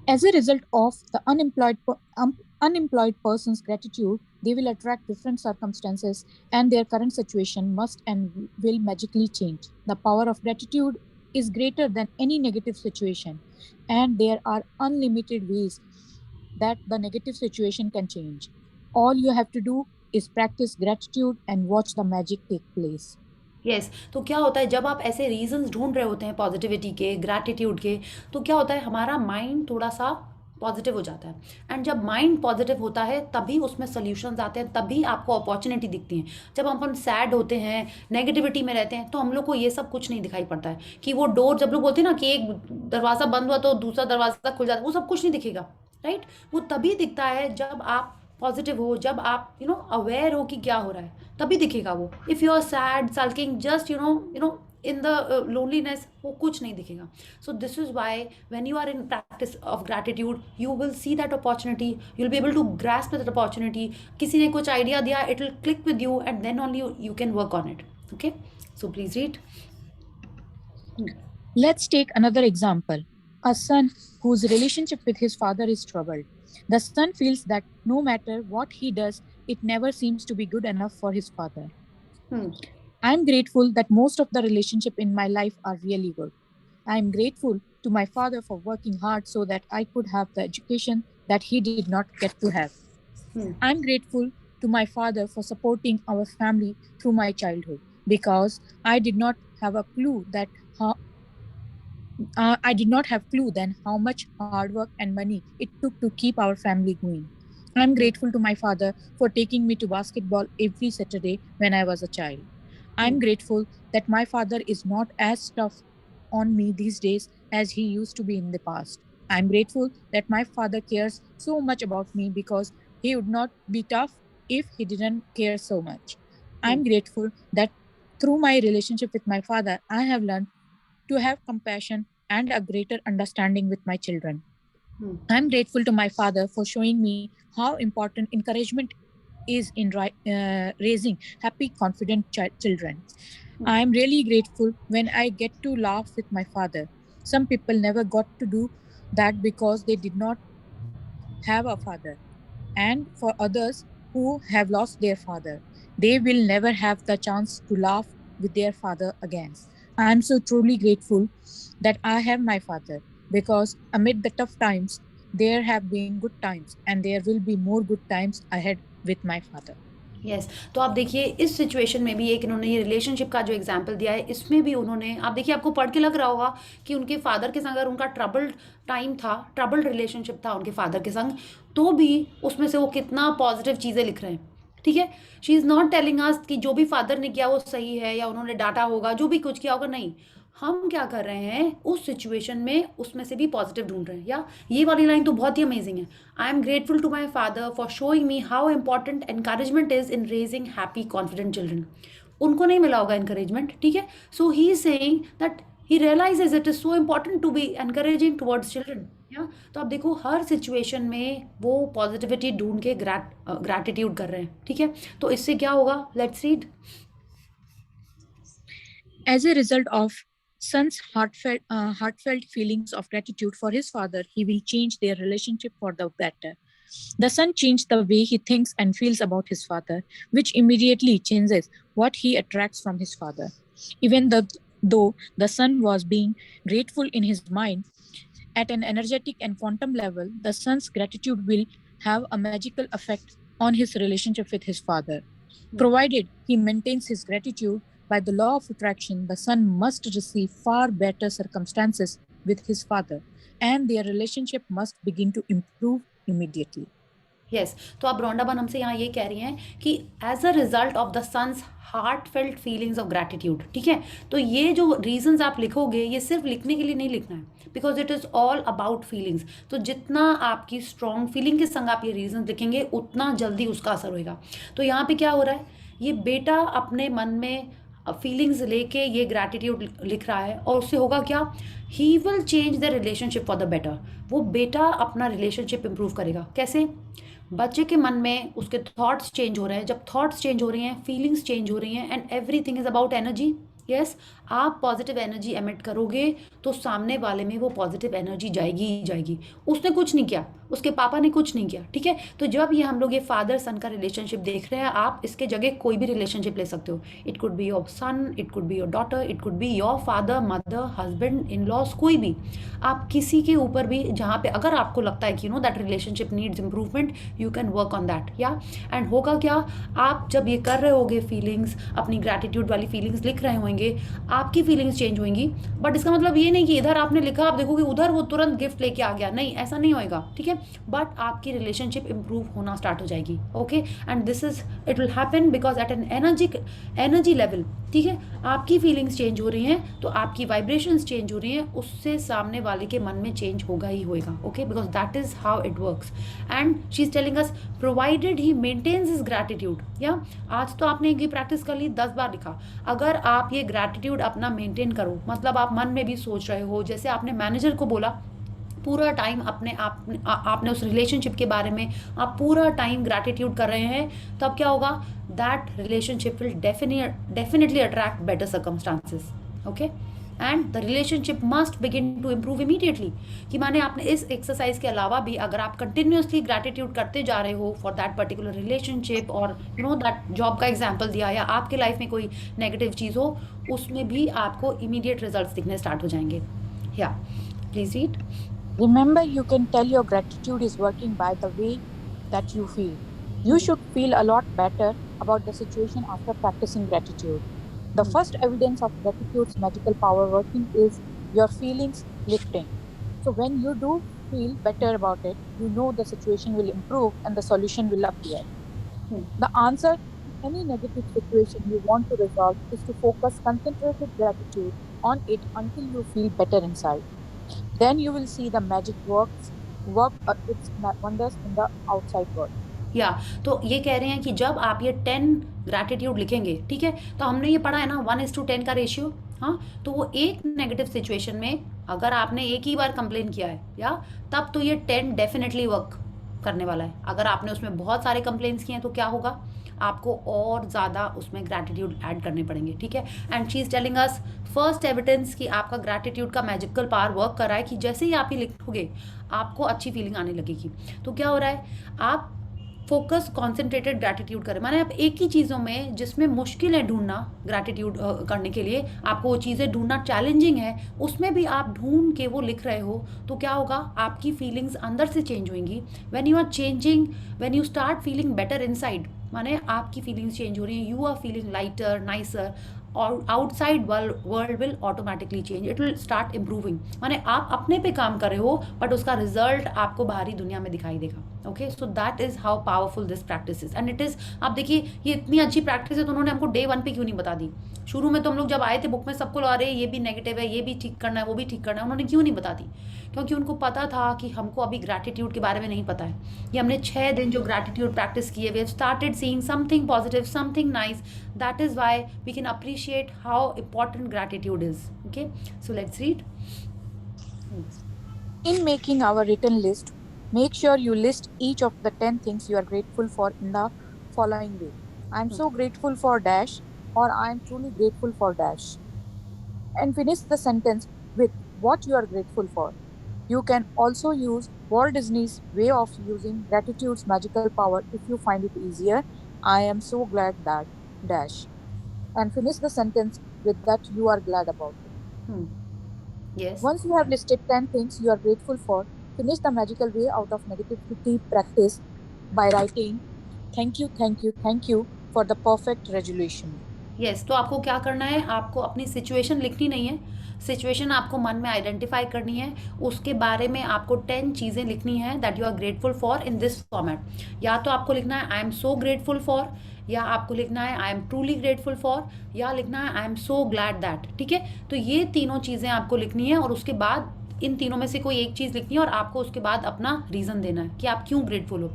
As a result of the unemployed person's gratitude, they will attract different circumstances, and their current situation must and will magically change. The power of gratitude is greater than any negative situation, and there are unlimited ways that the negative situation can change. All you have to do is practice gratitude and watch the magic take place. Yes, तो क्या होता है जब आप ऐसे reasons ढूंढ रहे होते हैं पॉजिटिविटी के, ग्रैटिट्यूड के, तो क्या होता है हमारा माइंड थोड़ा सा पॉजिटिव हो जाता है। एंड जब माइंड पॉजिटिव होता है तभी उसमें सॉल्यूशंस आते हैं, तभी आपको अपॉर्चुनिटी दिखती है। जब हम सैड होते हैं, नेगेटिविटी में रहते हैं, तो हम लोग को ये सब कुछ नहीं दिखाई पड़ता है कि वो डोर, जब लोग बोलते हैं ना कि एक दरवाज़ा बंद हुआ तो दूसरा दरवाज़ा खुल जाता है, वो सब कुछ नहीं दिखेगा, राइट? वो तभी दिखता है जब आप पॉजिटिव हो, जब आप अवेयर हो कि क्या हो रहा है, तभी दिखेगा वो। If you are sad, sulking, just in the loneliness, वो कुछ नहीं दिखेगा। So this is why when you are in practice of gratitude, you will see that opportunity, you will be able to grasp that opportunity. किसी ने कुछ idea दिया, it will click with you and then only you can work on it. Okay, so please read. Let's take another example. A son whose relationship with his father is troubled. The son feels that no matter what he does, it never seems to be good enough for his father. I'm grateful that most of the relationships in my life are really good. I'm grateful to my father for working hard so that I could have the education that he did not get to have. I'm grateful to my father for supporting our family through my childhood, because I did not have a clue that I did not have clue then how much hard work and money it took to keep our family going. I'm grateful to my father for taking me to basketball every Saturday when I was a child. I'm grateful that my father is not as tough on me these days as he used to be in the past. I'm grateful that my father cares so much about me, because he would not be tough if he didn't care so much. I'm grateful that through my relationship with my father, I have learned to have compassion and a greater understanding with my children. I'm grateful to my father for showing me how important encouragement is in raising happy, confident children. I'm really grateful when I get to laugh with my father. Some people never got to do that because they did not have a father. And for others who have lost their father, they will never have the chance to laugh with their father again. I am so truly grateful that I have my father, because amid the tough times, there have been good times, and there will be more good times ahead with my father. Yes, तो आप देखिए इस situation में भी एक इन्होंने ये relationship का जो एग्जाम्पल दिया है, इसमें भी उन्होंने, आप देखिए आपको पढ़ के लग रहा होगा कि उनके फादर के संग अगर उनका ट्रबल्ड टाइम था, ट्रबल्ड रिलेशनशिप था उनके फादर के संग, तो भी उसमें से वो कितना पॉजिटिव चीज़ें लिख रहे हैं। ठीक है, she is not telling us कि जो भी फादर ने किया वो सही है या उन्होंने डांटा होगा, जो भी कुछ किया होगा, नहीं। हम क्या कर रहे हैं उस सिचुएशन में, उसमें से भी पॉजिटिव ढूंढ रहे हैं। या ये वाली लाइन तो बहुत ही अमेजिंग है, I am grateful to my father for showing me how important encouragement is in raising happy confident children. उनको नहीं मिला होगा एनकरेजमेंट, ठीक है, so he is saying that he realizes it is so important to be encouraging towards children. या तो आप देखो हर सिचुएशन में वो पॉजिटिविटी ढूंढ के ग्रैटिट्यूड कर रहे हैं। ठीक है, तो इससे क्या होगा, let's read. As a result of son's heartfelt feelings of gratitude for his father, he will change their relationship for the better. The son changed the way he thinks and feels about his father, which immediately changes what he attracts from his father. Even though the son was being grateful in his mind, at an energetic and quantum level, the son's gratitude will have a magical effect on his relationship with his father. Provided he maintains his gratitude, by the law of attraction, the son must receive far better circumstances with his father, and their relationship must begin to improve immediately. Yes तो आप ब्रोंडाबन हमसे यहाँ ये कह रही हैं कि as a result of the son's heartfelt feelings of gratitude, ठीक है। तो ये जो रीजंस आप लिखोगे ये सिर्फ लिखने के लिए नहीं लिखना है, because it is all about feelings. तो जितना आपकी स्ट्रॉन्ग फीलिंग के संग आप ये रीजन लिखेंगे उतना जल्दी उसका असर होगा। तो यहाँ पे क्या हो रहा है, ये बेटा अपने मन में फीलिंग्स लेके ये ग्रैटिट्यूड लिख रहा है और उससे होगा क्या, he will change the relationship for the better. वो बेटा अपना रिलेशनशिप इंप्रूव करेगा। कैसे? बच्चे के मन में उसके थॉट्स चेंज हो रहे हैं, जब थॉट्स चेंज हो रही हैं फीलिंग्स चेंज हो रही हैं, and everything is about energy. Yes आप पॉजिटिव एनर्जी एमिट करोगे तो सामने वाले में वो पॉजिटिव एनर्जी जाएगी ही जाएगी। उसने कुछ नहीं किया, उसके पापा ने कुछ नहीं किया, ठीक है। तो जब ये हम लोग ये फादर सन का रिलेशनशिप देख रहे हैं, आप इसके जगह कोई भी रिलेशनशिप ले सकते हो। It could be your son, it could be your daughter, it could be your father mother husband in laws, कोई भी। आप किसी के ऊपर भी जहाँ पे अगर आपको लगता है कि that relationship needs improvement, you can work on that. या एंड होगा क्या, आप जब ये कर रहे होगे फीलिंग्स, अपनी ग्रैटिट्यूड वाली फीलिंग्स लिख रहे होंगे, आपकी फीलिंग्स चेंज होंगी। बट इसका मतलब ये नहीं कि इधर आपने लिखा आप देखोगे उधर वो तुरंत गिफ्ट लेके आ गया, नहीं ऐसा नहीं होएगा, ठीक है। बट आपकी रिलेशनशिप इंप्रूव होना स्टार्ट हो जाएगी। Okay and this is it will happen because at an energy level, ठीक है। आपकी फीलिंग्स चेंज हो रही हैं तो आपकी वाइब्रेशंस चेंज हो रही हैं, उससे सामने वाले के मन में चेंज होगा ही होएगा। Okay because that is how it works. And she is telling us provided he maintains his gratitude. या आज तो आपने ये प्रैक्टिस कर ली, 10 बार लिखा। अगर आप ये ग्रैटिट्यूड अपना मेंटेन करो, मतलब आप मन में भी सोच रहे हो, जैसे आपने मैनेजर को बोला पूरा टाइम आपने उस रिलेशनशिप के बारे में आप पूरा टाइम ग्रैटिट्यूड कर रहे हैं, तब क्या होगा, that relationship will definitely attract better circumstances. Okay and the relationship must begin to improve immediately. कि माने आपने इस एक्सरसाइज के अलावा भी अगर आप कंटिन्यूसली ग्रैटिट्यूड करते जा रहे हो फॉर दैट पर्टिकुलर रिलेशनशिप, और दैट जॉब का एग्जाम्पल दिया, या आपके लाइफ में कोई नेगेटिव चीज़ हो, उसमें भी आपको इमीडिएट रिजल्ट दिखने स्टार्ट हो जाएंगे। या please read. Remember, you can tell your gratitude is working by the way that you feel. You should feel a lot better about the situation after practicing gratitude. The first evidence of gratitude's magical power working is your feelings lifting. So when you do feel better about it, you know the situation will improve and the solution will appear. The answer to any negative situation you want to resolve is to focus concentrated gratitude on it until you feel better inside. Then you will see the magic work its wonders in the outside world. या तो ये कह रहे हैं कि जब आप ये 10 ग्रैटिट्यूड लिखेंगे, ठीक है, तो हमने ये पढ़ा है ना 1:10 का रेशियो। हाँ तो वो एक नेगेटिव सिचुएशन में अगर आपने एक ही बार कंप्लेन किया है, या तब तो ये 10 डेफिनेटली वर्क करने वाला है। अगर आपने उसमें बहुत सारे कंप्लेंट्स किए हैं तो क्या होगा, आपको और ज़्यादा उसमें ग्रैटिट्यूड ऐड करने पड़ेंगे, ठीक है। And she is telling us first evidence कि आपका ग्रैटिट्यूड का मैजिकल पावर वर्क कर रहा है, कि जैसे ही आप ये लिखोगे आपको अच्छी फीलिंग आने लगेगी। तो क्या हो रहा है, आप फोकस कॉन्सेंट्रेटेड ग्रैटिट्यूड करें, माने आप एक ही चीज़ों में जिसमें मुश्किल है ढूंढना ग्रैटिट्यूड करने के लिए, आपको वो चीज़ें ढूंढना चैलेंजिंग है, उसमें भी आप ढूंढ के वो लिख रहे हो, तो क्या होगा, आपकी फीलिंग्स अंदर से चेंज होंगी। When you are changing, when you start feeling better inside, माने आपकी फीलिंग्स चेंज हो रही हैं, you are feeling lighter nicer, और outside world will automatically change, it will start improving. माने आप अपने पे काम कर रहे हो बट उसका रिजल्ट आपको बाहरी दुनिया में दिखाई देगा। Okay so that is how powerful this practice is. And it is, आप देखिए ये इतनी अच्छी प्रैक्टिस है तो उन्होंने हमको डे 1 पे क्यों नहीं बता दी। शुरू में तो हम लोग जब आए थे बुक में सबको लगा रहे ये भी नेगेटिव है, ये भी ठीक करना है, वो भी ठीक करना है, उन्होंने क्यों नहीं बता दी, क्योंकि उनको पता था कि हमको अभी ग्रैटिट्यूड के बारे में नहीं पता है। ये हमने 6 दिन जो ग्रैटिट्यूड प्रैक्टिस किए, we have started seeing something positive, something nice, that is why we can appreciate how important gratitude is. Okay, so let's read. In making our written list, make sure you list each of the 10 things you are grateful for in the following way. I am so grateful for dash, or I am truly grateful for dash. And finish the sentence with what you are grateful for. You can also use Walt Disney's way of using gratitude's magical power if you find it easier. I am so glad that dash. And finish the sentence with that you are glad about it. Yes. Once you have listed 10 things you are grateful for, finish the magical way out of negativity practice by writing thank you for the perfect resolution. Yes, तो आपको क्या करना है, आपको अपनी situation लिखनी नहीं है, सिचुएशन आपको मन में आइडेंटिफाई करनी है, उसके बारे में आपको 10 चीज़ें लिखनी है that you are grateful for in this format. या तो आपको लिखना है I am so grateful for, या आपको लिखना है I am truly grateful for, या लिखना है I am so glad that. ठीक है, तो ये तीनों चीज़ें आपको लिखनी है और उसके बाद इन तीनों में से कोई एक चीज़ लिखनी है और आपको उसके बाद अपना रीज़न देना है कि आप क्यों ग्रेटफुल हो।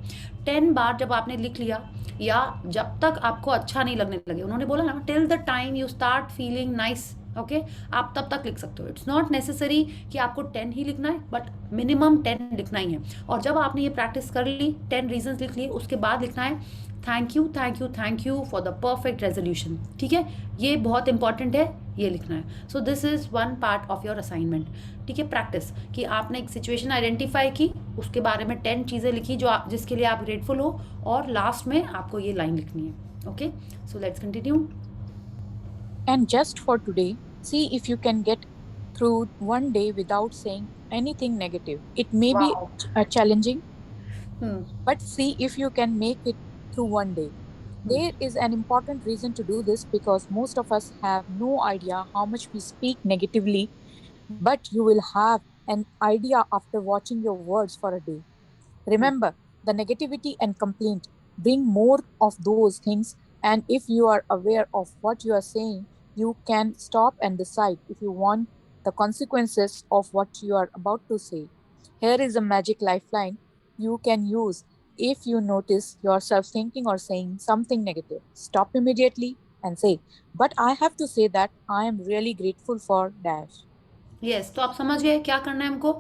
10 बार जब आपने लिख लिया, या जब तक आपको अच्छा नहीं लगने लगे, उन्होंने बोला ना till the time you start feeling nice, okay, आप तब तक लिख सकते हो। इट्स नॉट नेसेसरी कि आपको 10 ही लिखना है, बट मिनिमम 10 लिखना ही है। और जब आपने ये प्रैक्टिस कर ली, 10 रीजंस लिख लिए, उसके बाद लिखना है thank you thank you thank you for the perfect resolution. ठीक है, ये बहुत इंपॉर्टेंट है, ये लिखना है। So this is one part of your assignment. ठीक है, प्रैक्टिस कि आपने एक सिचुएशन आइडेंटिफाई की, उसके बारे में 10 चीज़ें लिखी जो आप जिसके लिए आप ग्रेटफुल हो, और लास्ट में आपको ये लाइन लिखनी है। Okay, so let's continue. And just for today, see if you can get through one day without saying anything negative. It may Wow. be challenging, Hmm. but see if you can make it through one day. There is an important reason to do this because most of us have no idea how much we speak negatively, but you will have an idea after watching your words for a day. Remember, the negativity and complaint bring more of those things, and if you are aware of what you are saying, you can stop and decide if you want the consequences of what you are about to say. Here is a magic lifeline you can use if you notice yourself thinking or saying something negative. Stop immediately and say, but I have to say that I am really grateful for dash. Yes, तो आप समझ गए क्या करना है हमको।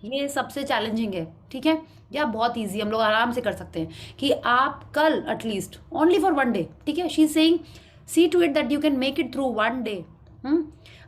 ये सबसे चैलेंजिंग है, ठीक है, या बहुत इजी, हम लोग आराम से कर सकते हैं कि आप कल at least only for one day, ठीक है, she is saying see to it that you can make it through one day.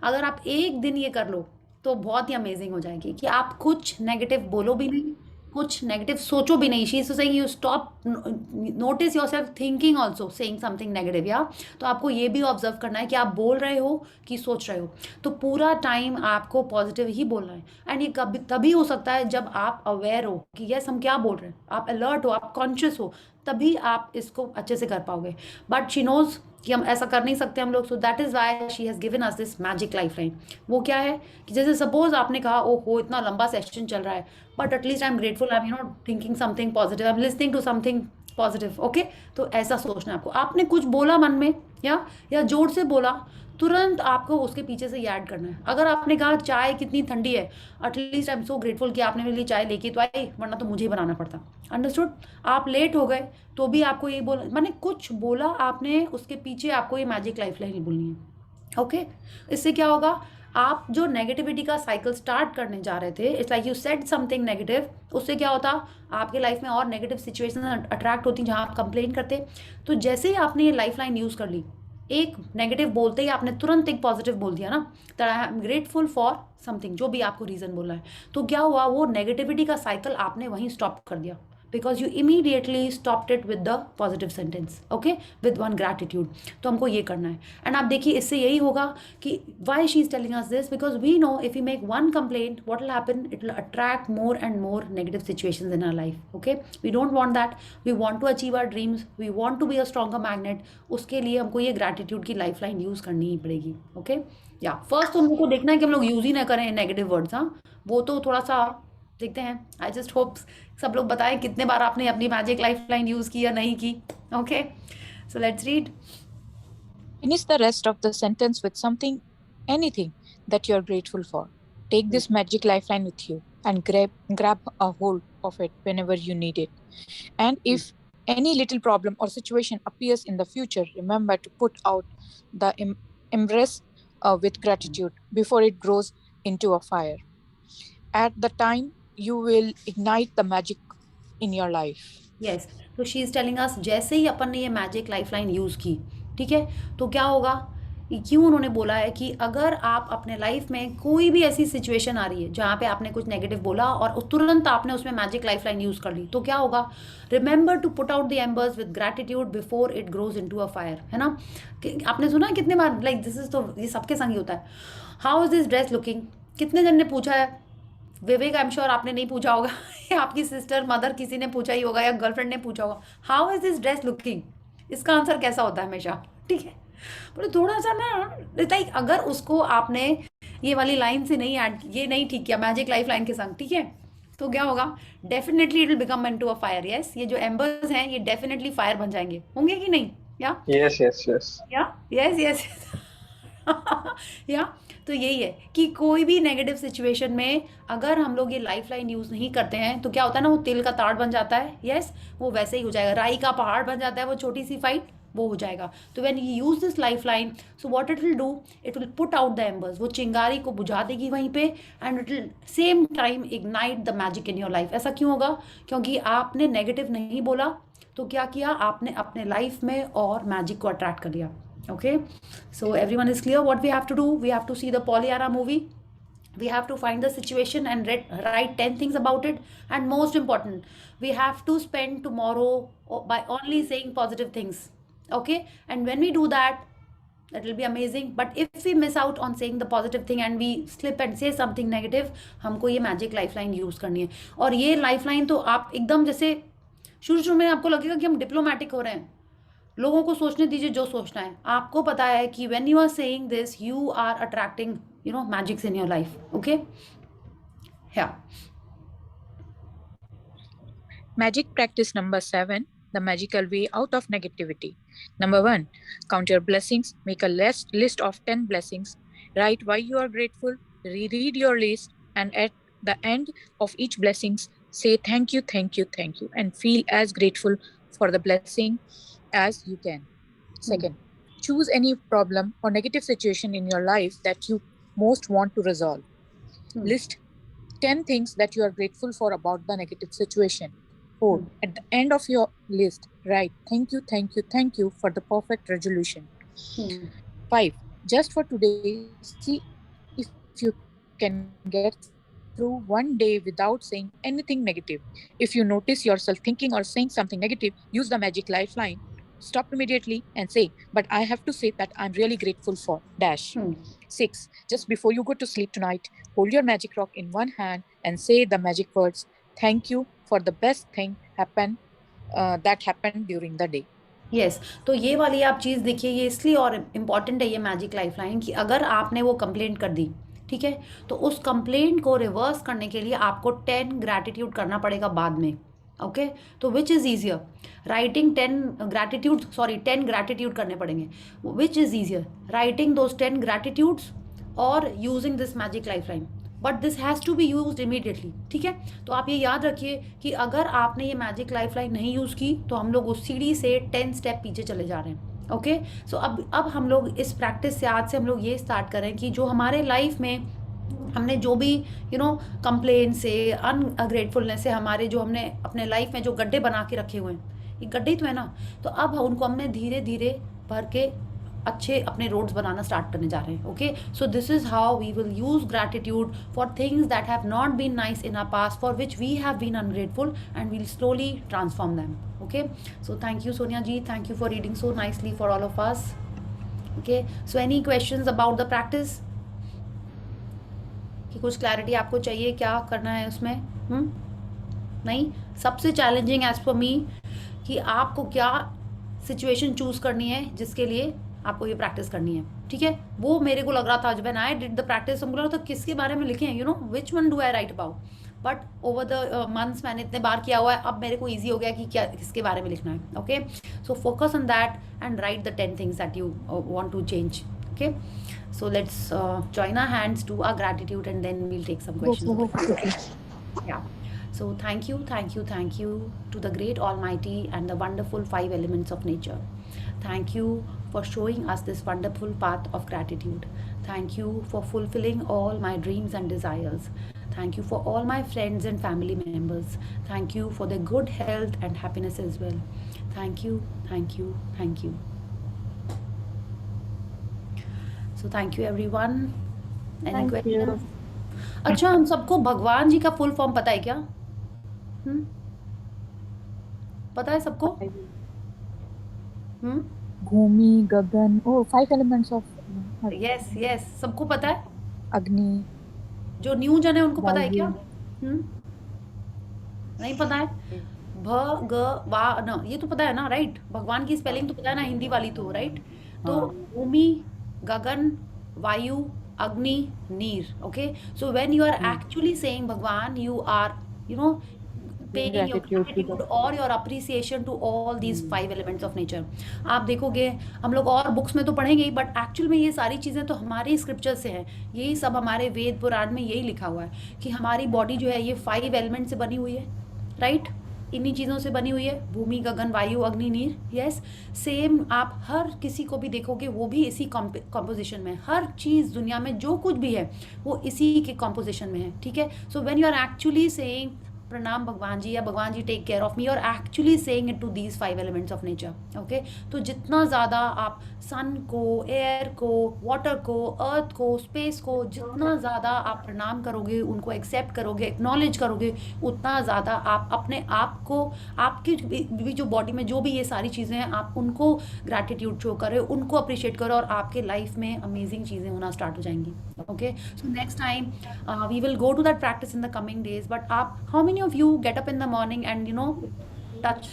अगर आप एक दिन ये कर लो तो बहुत ही अमेजिंग हो जाएगी कि आप कुछ नेगेटिव बोलो भी नहीं, कुछ नेगेटिव सोचो भी नहीं। She is saying you stop, notice yourself thinking also saying something negative. या तो आपको ये भी ऑब्जर्व करना है कि आप बोल रहे हो कि सोच रहे हो, तो पूरा टाइम आपको पॉजिटिव ही बोलना है। एंड ये कभी तभी हो सकता है जब आप अवेयर हो कि यस हम क्या बोल रहे हैं, आप अलर्ट हो, आप कॉन्शियस हो, तभी आप इसको अच्छे से कर पाओगे। बट शी नोज कि हम ऐसा कर नहीं सकते हम लोग, सो that is why she has given us this magic life line. वो क्या है कि जैसे सपोज आपने कहा ओ हो इतना लंबा सेशन चल रहा है, but at least I am grateful, I am you know thinking something positive, I am listening to something positive. Okay, तो ऐसा सोचना है आपको। आपने कुछ बोला मन में या जोर से बोला, तुरंत आपको उसके पीछे से याद करना है। अगर आपने कहा चाय कितनी ठंडी है, at least I am so grateful कि आपने मेरे लिए चाय लेके तो आई, वरना तो मुझे ही बनाना पड़ता। अंडरस्टूड? आप लेट हो गए तो भी आपको ये बोला, मैंने कुछ बोला आपने, उसके पीछे आपको ये मैजिक लाइफ लाइन बोलनी है। ओके, इससे क्या होगा, आप जो नेगेटिविटी का साइकिल स्टार्ट करने जा रहे थे, it's like you said something negative, उससे क्या होता, आपके लाइफ में और नेगेटिव सिचुएशन अट्रैक्ट होती जहाँ आप कंप्लेन करते। तो जैसे ही आपने ये लाइफ लाइन यूज़ कर ली, एक नेगेटिव बोलते ही आपने तुरंत एक पॉजिटिव बोल दिया ना, that I am grateful for something, जो भी आपको रीज़न बोलना है, तो क्या हुआ, वो नेगेटिविटी का साइकिल आपने वहीं स्टॉप कर दिया, because you immediately stopped it with the positive sentence. Okay, with one gratitude. तो हमको ये करना है। एंड आप देखिए इससे यही होगा कि why she is telling us this, because we know if you make one complaint what will happen, it will attract more and more negative situations in our life. Okay, we don't want that, we want to achieve our dreams, we want to be a stronger magnet. उसके लिए हमको ये gratitude की life line use करनी ही पड़ेगी। Okay, या first तो हम लोग को देखना है कि हम लोग यूज़ ही ना करें नेगेटिव वर्ड्स। हाँ, वो तो थोड़ा सा देखते हैं। आई जस्ट होप सब लोग बताएं कितने बार आपने अपनी मैजिक लाइफ लाइन यूज़ की या नहीं की। Okay, so let's read. Finish the rest of the sentence with something, anything that you are grateful for. Take this magic lifeline with you and grab a hold of it whenever you need it. And if any little problem or situation appears in the future, remember to put out the embrace with gratitude before it grows into a fire. At the time, you will ignite the magic in your life. Yes, तो she is telling us, जैसे ही अपन ने ये magic life line use की, ठीक है, तो क्या होगा, क्यों उन्होंने बोला है कि अगर आप अपने लाइफ में कोई भी ऐसी सिचुएशन आ रही है जहाँ पे आपने कुछ नेगेटिव बोला और तुरंत आपने उसमें मैजिक लाइफ लाइन यूज़ कर ली, तो क्या होगा, remember to put out the embers with gratitude before it grows into a fire. है ना, आपने सुना है कितने बार, लाइक दिस इज, तो ये सबके संग ही होता है। How is this dress looking, कितने जन ने पूछा है, विवेक आई एम श्योर आपने नहीं पूछा होगा या आपकी सिस्टर, मदर, किसी ने पूछा ही होगा या गर्लफ्रेंड ने पूछा होगा, how is this dress looking. इसका आंसर कैसा होता है हमेशा, ठीक है, पर थोड़ा सा ना लाइक अगर उसको आपने ये वाली लाइन से नहीं ऐड, ये नहीं ठीक किया मैजिक लाइफ लाइन के संग, ठीक है, तो क्या होगा, definitely it will become into a fire. Yes, ये जो एम्बर्स हैं ये डेफिनेटली फायर बन जाएंगे, होंगे कि नहीं? या Yes, yes, yes. या यस यस या तो यही है कि कोई भी नेगेटिव सिचुएशन में अगर हम लोग ये लाइफ लाइन यूज़ नहीं करते हैं तो क्या होता है ना, वो तिल का ताड़ बन जाता है। यस, वो वैसे ही हो जाएगा, राई का पहाड़ बन जाता है, वो छोटी सी फाइट वो हो जाएगा। तो when you use this life line, so what it will do, it will put out the एम्बर्स, वो चिंगारी को बुझा देगी वहीं पे, and it will same time ignite the magic in your life. ऐसा क्यों होगा? क्योंकि आपने नेगेटिव नहीं बोला, तो क्या किया आपने, अपने लाइफ में और मैजिक को अट्रैक्ट कर लिया। Okay, so everyone is clear what we have to do? We have to see the Pollyanna movie. We have to find the situation and write 10 things about it. And most important, we have to spend tomorrow by only saying positive things. Okay, and when we do that, that will be amazing. But if we miss out on saying the positive thing and we slip and say something negative, हमको ये magic lifeline use करनी है। और ये lifeline तो आप एकदम जैसे शुरू में आपको लगेगा कि हम डिप्लोमेटिक हो रहे हैं, लोगों को सोचने दीजिए जो सोचना है। आपको पता है कि when you are saying this you are attracting magics in your life. Okay, या Magic practice number 7, the magical way out of negativity. Number 1, count your blessings. Make a list of 10 blessings. Write why you are grateful. Reread your list, and at the end of each blessings, say thank you, thank you, thank you, and feel as grateful for the blessing as you can. Second, choose any problem or negative situation in your life that you most want to resolve. List 10 things that you are grateful for about the negative situation. 4, at the end of your list, write thank you, thank you, thank you for the perfect resolution. 5, just for today, see if you can get through one day without saying anything negative. If you notice yourself thinking or saying something negative, use the magic lifeline. Stop immediately and say, but I have to say that I'm really grateful for dash. 6, just before you go to sleep tonight, hold your magic rock in one hand and say the magic words, thank you for the best thing that happened during the day. Yes, तो ये वाली आप चीज़ देखिए, ये इसलिए और important है ये मैजिक लाइफ लाइन कि अगर आपने वो कंप्लेंट कर दी, ठीक है, तो उस कंप्लेंट को रिवर्स करने के लिए आपको 10 ग्रैटिट्यूड करना पड़ेगा बाद में। ओके, तो which is easier, writing 10 gratitude करने पड़ेंगे। Which is easier, writing those 10 gratitudes और using this magic life line, but this has to be used immediately. ठीक है, तो आप ये याद रखिए कि अगर आपने ये मैजिक लाइफ लाइन नहीं यूज़ की तो हम लोग उस सीढ़ी से 10 स्टेप पीछे चले जा रहे हैं। ओके, सो अब हम लोग इस प्रैक्टिस से आज से हम लोग ये स्टार्ट करें कि जो हमारे लाइफ में हमने जो भी कंप्लेन से, अनग्रेटफुलनेस से, हमारे जो हमने अपने लाइफ में जो गड्ढे बना के रखे हुए हैं, ये गड्ढे तो है ना, तो अब उनको हमने धीरे धीरे भर के अच्छे अपने रोड्स बनाना स्टार्ट करने जा रहे हैं। Okay, so this is how we will use gratitude for things that have not been nice in our past, for which we have been ungrateful, and we'll slowly transform them. Okay, so thank you Sonia ji, thank you for reading so nicely for all of us. Okay, so any questions about the practice, कि कुछ clarity आपको चाहिए क्या करना है उसमें? नहीं, सबसे चैलेंजिंग एज फॉर मी कि आपको क्या सिचुएशन चूज करनी है जिसके लिए आपको ये प्रैक्टिस करनी है। ठीक है, वो मेरे को लग रहा था जब when I did the practice, मुझे लगा था किसके बारे में लिखे हैं, which one do I right about, but over the months मैंने इतने बार किया हुआ है, अब मेरे को ईजी हो गया कि क्या किसके बारे में लिखना है। Okay, so focus on that and right the 10 things that you want to change. Okay, so let's join our hands, do our gratitude, and then we'll take some questions. Yeah, so thank you to the great Almighty and the wonderful 5 elements of nature. Thank you for showing us this wonderful path of gratitude. Thank you for fulfilling all my dreams and desires. Thank you for all my friends and family members. Thank you for their good health and happiness as well. Thank you. So thank you everyone. Any questions? अच्छा, हम सबको भगवान जी का full form पता है क्या? पता है सबको? भूमि, गगन, 5 elements of यस, सबको पता है? अग्नि। जो न्यू जन है उनको पता है क्या? नहीं पता है? भगवान, ये तो पता है ना, राइट? भगवान की स्पेलिंग तो पता है ना, हिंदी वाली तो, राइट? तो भूमि, गगन, वायु, अग्नि, नीर. Okay, so when you are actually saying Bhagwan, you are, you know, paying your gratitude or your appreciation to all these 5 elements of nature. आप देखोगे हम लोग और बुक्स में तो पढ़ेंगे ही, बट एक्चुअल में ये सारी चीज़ें तो हमारे स्क्रिप्चर से हैं. यही सब हमारे वेद पुराण में यही लिखा हुआ है कि हमारी बॉडी जो है ये 5 एलिमेंट से बनी हुई है, राइट? इन्हीं चीज़ों से बनी हुई है, भूमि, गगन, वायु, अग्नि, नीर. यस, सेम आप हर किसी को भी देखोगे वो भी इसी कॉम्पोजिशन में है. हर चीज़ दुनिया में जो कुछ भी है वो इसी के कॉम्पोजिशन में है. ठीक है, so when you are actually saying प्रणाम भगवान जी या भगवान जी टेक केयर ऑफ मी, और actually saying it to these 5 elements of nature. Okay, तो जितना ज़्यादा आप सन को, एयर को, वाटर को, अर्थ को, स्पेस को जितना ज़्यादा आप प्रणाम करोगे, उनको एक्सेप्ट करोगे, एक्नॉलेज करोगे, उतना ज़्यादा आप अपने आप को, आपकी भी जो बॉडी में जो भी ये सारी चीज़ें हैं, आप उनको ग्रैटिट्यूड शो करो, उनको अप्रिशिएट करो, और आपके लाइफ में अमेजिंग चीज़ें होना स्टार्ट हो जाएंगी. Okay, so next time we will go to that practice in the coming days. But आप, how many of you get up in the morning and you know touch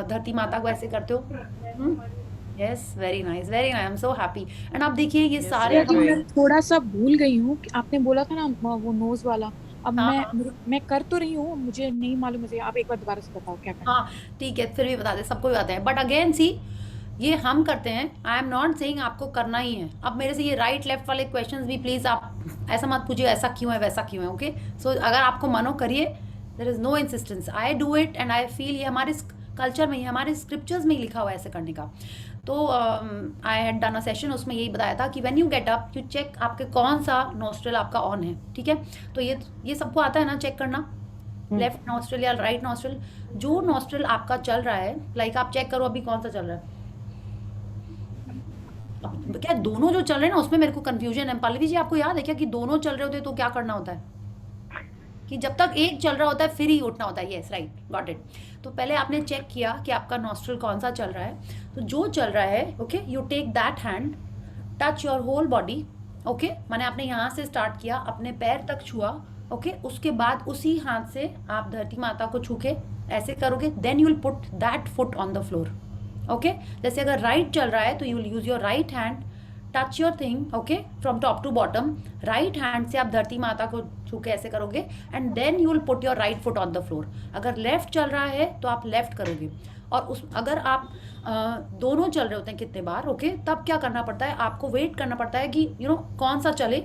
धरती माता को ऐसे करते हो? Yes, very nice, very nice. I'm so happy. And आप देखिए ये सारे मैं थोड़ा सा भूल गई हूँ कि आपने बोला था ना वो नोज वाला. अब मैं कर तो रही हूँ, मुझे नहीं मालूम है. आप एक बार दोबारा से बताओ क्या करना. हाँ ठीक है, फिर भी बता दे, सबको भी बताते हैं. बट अगेन सी, ये हम करते हैं. आई एम नॉट सेइंग आपको करना ही है. अब मेरे से ये राइट लेफ्ट वाले क्वेश्चंस भी प्लीज़ आप ऐसा मत पूछिए ऐसा क्यों है वैसा क्यों है. ओके, सो अगर आपको मनो करिए, there is no insistence. I do it and I feel ये हमारे कल्चर में ही, हमारे स्क्रिप्चर्स में ही लिखा हुआ है ऐसे करने का. तो I had done a session, उसमें यही बताया था कि when you get up you check आपके कौन सा नोस्ट्रल आपका ऑन है. ठीक है, तो ये सबको आता है ना चेक करना, लेफ्ट नोस्ट्रल या राइट नोस्ट्रल. जो नोस्ट्रल आपका चल रहा है, लाइक आप चेक करो अभी कौन सा चल रहा है. क्या दोनों जो चल रहे हैं ना उसमें मेरे को कंफ्यूजन है. पल्लवी जी आपको याद है क्या कि दोनों चल रहे होते तो क्या करना होता है? कि जब तक एक चल रहा होता है फिर ही उठना होता है. Yes, right, got it. तो पहले आपने चेक किया कि आपका नॉस्ट्रल कौन सा चल रहा है. तो जो चल रहा है, okay, you take that hand, touch your whole body. Okay, मैंने आपने यहाँ से स्टार्ट किया, अपने पैर तक छुआ. ओके, उसके बाद उसी हाथ से आप धरती माता को छू के ऐसे करोगे. Then you will put that foot on the floor. Okay, जैसे अगर राइट चल रहा है तो you will use your right hand, touch your thing, okay, from top to bottom. Right hand से आप धरती माता को छू के ऐसे करोगे and then you will put your right foot on the floor. अगर लेफ्ट चल रहा है तो आप लेफ्ट करोगे. और अगर आप दोनों चल रहे होते हैं कितने बार, ओके, तब क्या करना पड़ता है, आपको वेट करना पड़ता है कि कौन सा चले,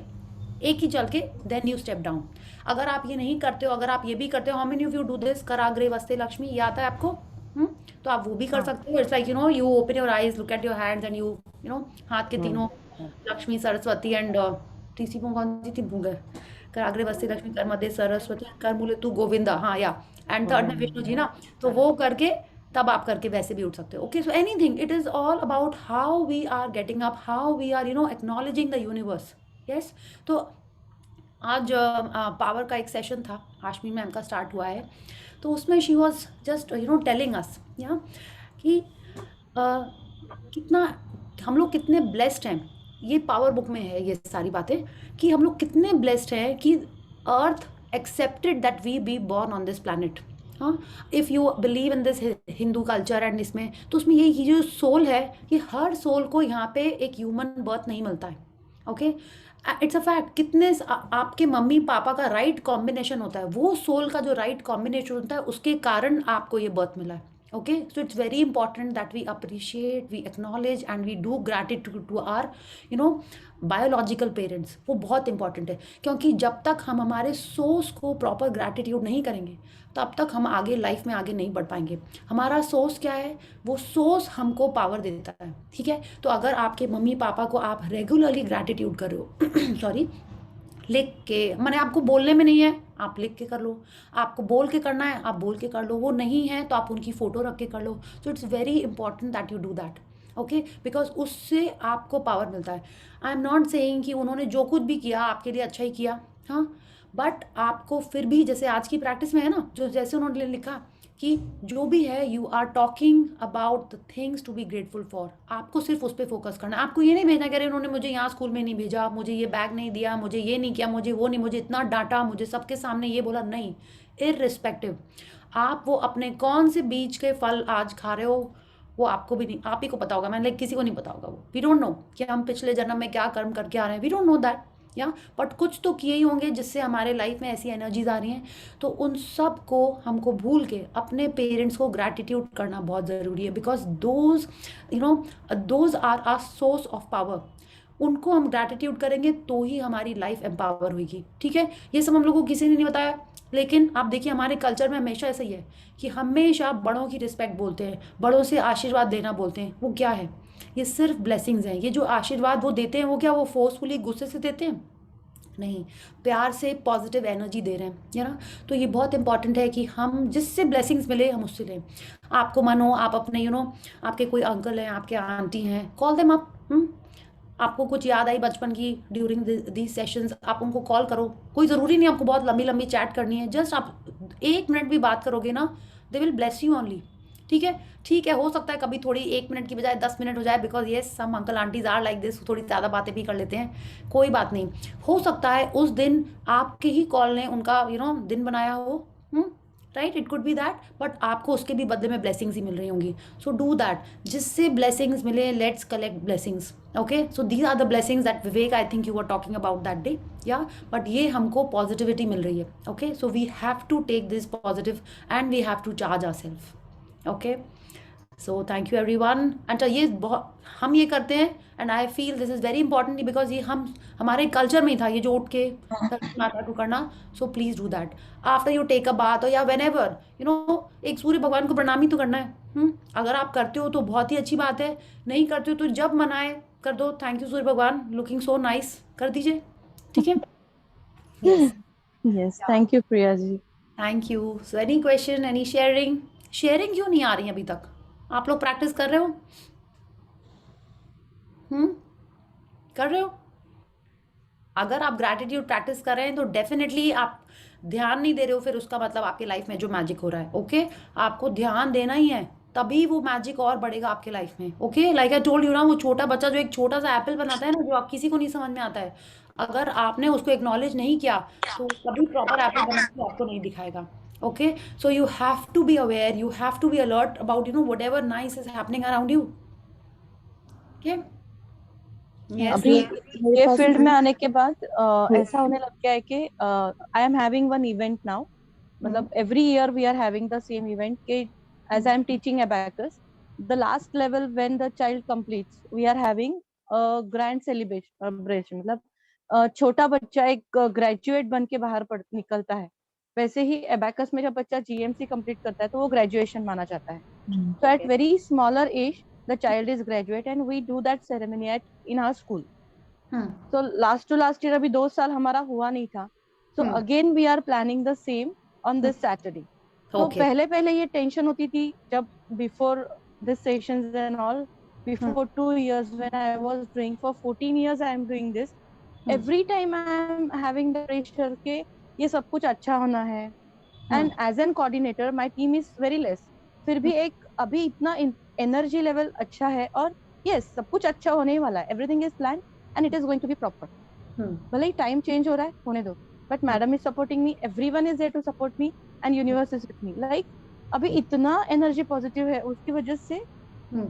एक ही चल के देन यू स्टेप डाउन. अगर आप ये नहीं करते हो, अगर आप ये भी करते हो, how many of you do this, कराग्रे वस्ते लक्ष्मी, ये आता है आपको? तो आप वो भी कर सकते हो. It's like you open your eyes, look at your hands and you हाथ के तीनों, लक्ष्मी, सरस्वती एंड तीसरी कौन सी थी, भूल गए. कराग्रे वस्ते लक्ष्मी, कर मध्य सरस्वती, कर मूले तू गोविंदा, हाँ, या एंड थर्ड में विष्णु जी ना. तो वो करके तब आप करके वैसे भी उठ सकते हो. Okay, so anything, it is all about how we are getting up, how we are acknowledging the universe. Yes, तो आज पावर का एक सेशन था, हाशमी मैम का स्टार्ट हुआ है. तो उसमें she was just telling us कि कितना हम लोग कितने ब्लेस्ड हैं. ये पावर बुक में है ये सारी बातें कि हम लोग कितने ब्लेस्ड हैं कि earth accepted that we be born on this planet. हाँ, if you believe in this Hindu culture and इसमें, तो उसमें ये जो सोल है, ये हर सोल को यहाँ पे एक ह्यूमन बर्थ नहीं मिलता है. Okay, it's a fact. कितने आपके मम्मी पापा का राइट कॉम्बिनेशन होता है, वो सोल का जो राइट कॉम्बिनेशन होता है उसके कारण आपको ये बर्थ मिला है. Okay, so it's very important that we appreciate, we acknowledge and we do gratitude to our biological parents. वो बहुत इंपॉर्टेंट है, क्योंकि जब तक हम हमारे सोर्स को प्रॉपर ग्रैटिट्यूड नहीं करेंगे तब तक हम आगे लाइफ में आगे नहीं बढ़ पाएंगे. हमारा सोर्स क्या है, वो सोर्स हमको पावर देता है. ठीक है, तो अगर आपके मम्मी पापा को आप रेगुलरली ग्रैटिट्यूड कर रहे हो सॉरी, लिख के, मैंने आपको बोलने में नहीं है, आप लिख के कर लो. आपको बोल के करना है, आप बोल के कर लो. वो नहीं है तो आप उनकी फ़ोटो रख के कर लो. So it's very important that you do that. Okay, because उससे आपको पावर मिलता है. आई एम नॉट सेइंग कि उन्होंने जो कुछ भी किया आपके लिए अच्छा ही किया, हाँ, बट आपको फिर भी, जैसे आज की प्रैक्टिस में है ना, जो जैसे उन्होंने लिखा कि जो भी है you are talking about the things to be grateful for. आपको सिर्फ उस पर फोकस करना है. आपको ये नहीं भेजना कि अरे उन्होंने मुझे यहाँ स्कूल में नहीं भेजा, मुझे ये बैग नहीं दिया, मुझे ये नहीं किया, मुझे वो नहीं, मुझे इतना डांटा, मुझे सबके सामने ये बोला. नहीं, इररिस्पेक्टिव आप वो अपने कौन से बीज के फल आज खा रहे हो, वो आपको भी नहीं, आप ही को पता होगा, मैंने किसी को नहीं पता होगा। वो वी डोंट नो कि हम पिछले जन्म में क्या कर्म करके आ रहे हैं, वी डोंट नो दैट या, बट कुछ तो किए ही होंगे जिससे हमारे लाइफ में ऐसी एनर्जीज आ रही हैं। तो उन सब को हमको भूल के अपने पेरेंट्स को ग्रैटिट्यूड करना बहुत ज़रूरी है, because those those are are source of power. उनको हम ग्रैटिट्यूड करेंगे तो ही हमारी लाइफ एम्पावर होगी, ठीक है। ये सब हम लोग को किसी ने नहीं बताया, लेकिन आप देखिए हमारे कल्चर में हमेशा ऐसा ही है कि हमेशा बड़ों की रिस्पेक्ट बोलते हैं, बड़ों से आशीर्वाद देना बोलते हैं। वो क्या है, ये सिर्फ ब्लेसिंग्स हैं। ये जो आशीर्वाद वो देते हैं वो क्या वो फोर्सफुली गुस्से से देते हैं? नहीं, प्यार से पॉजिटिव एनर्जी दे रहे हैं, है ना। तो ये बहुत इंपॉर्टेंट है कि हम जिससे ब्लेसिंग्स मिले हम उससे लें। आपको मन हो, आप अपने आपके कोई अंकल हैं, आपके आंटी हैं, कॉल देम अप। आपको कुछ याद आई बचपन की ड्यूरिंग दीज सेशंस, आप उनको कॉल करो। कोई ज़रूरी नहीं आपको बहुत लंबी लंबी चैट करनी है, जस्ट आप 1 मिनट भी बात करोगे ना, they will bless you only. ठीक है, हो सकता है कभी थोड़ी 1 मिनट की बजाय 10 मिनट हो जाए, बिकॉज ये some uncle aunties are like this, थोड़ी ज़्यादा बातें भी कर लेते हैं, कोई बात नहीं। हो सकता है उस दिन आपके ही कॉल ने उनका दिन बनाया हो, right, it could B that, but आपको उसके भी बदले में ब्लेसिंग्स ही मिल रही होंगी। सो डू दैट, जिससे ब्लेसिंग्स मिले, let's collect blessings. Okay, so these are the blessings that Vivek I think you are talking about that day, या बट ये हमको पॉजिटिविटी मिल रही है। Okay, so we have to take this positive and we have to charge ourselves. Okay, so thank you everyone. अच्छा, ये बहुत हम ये करते हैं and I feel this is very important, because ये हमारे कल्चर में ही था, ये जो उठ के माता को करना। So please do that after you take a bath, और या वेन एवर एक सूर्य भगवान को प्रणाम ही तो करना है। अगर आप करते हो तो बहुत ही अच्छी बात है, नहीं करते हो तो जब मन आए कर दो, थैंक यू सूर्य भगवान, लुकिंग सो नाइस, कर दीजिए, ठीक है। Yes, thank you, Priya ji. Thank you. So any question, any sharing क्यों नहीं आ रही अभी तक? आप लोग प्रैक्टिस कर रहे हो? कर रहे हो? अगर आप ग्रैटिट्यूड प्रैक्टिस कर रहे हैं तो डेफिनेटली आप ध्यान नहीं दे रहे हो, फिर उसका मतलब आपकी लाइफ में जो मैजिक हो रहा है। ओके, आपको ध्यान देना ही है, तभी वो मैजिक और बढ़ेगा आपके लाइफ में। Okay, like I told you ना, वो छोटा बच्चा जो एक छोटा सा एप्पल बनाता है ना, जो आप किसी को नहीं समझ में आता है, अगर आपने उसको एक्नॉलेज नहीं किया तो कभी प्रॉपर एप्पल बना के आपको नहीं दिखाएगा। Okay, so you have to be aware, you have to be alert about whatever nice is happening around you. Okay, अभी ये फील्ड में आने के बाद ऐसा होने लग गया है कि I am having one event now, मतलब every year we are having the same event के as I am teaching abacus, the last level when the child completes we are having a grand celebration, मतलब छोटा बच्चा एक graduate बन के बाहर निकलता है, वैसे ही abacus में जब बच्चा GMC कंप्लीट करता है तो वो ग्रेजुएशन माना जाता है। So at very smaller age the child is graduate and we do that ceremony in our school. So last to last year अभी 2 साल हमारा हुआ नहीं था, so again we are planning the same on this Saturday. तो पहले ये tension होती थी जब before this sessions and all, before 2 years when I was doing, for 14 years I am doing this, every time I am having the pressure के ये सब कुछ अच्छा होना है, and as an coordinator my team is very less, फिर भी एक अभी इतना एनर्जी लेवल अच्छा है और yes सब कुछ अच्छा होने ही वाला है, everything is planned and it is going to be proper. भले ही टाइम चेंज हो रहा है होने दो, but madam is supporting me, everyone is there to support me and universe is with me, like अभी इतना एनर्जी पॉजिटिव है, उसकी वजह से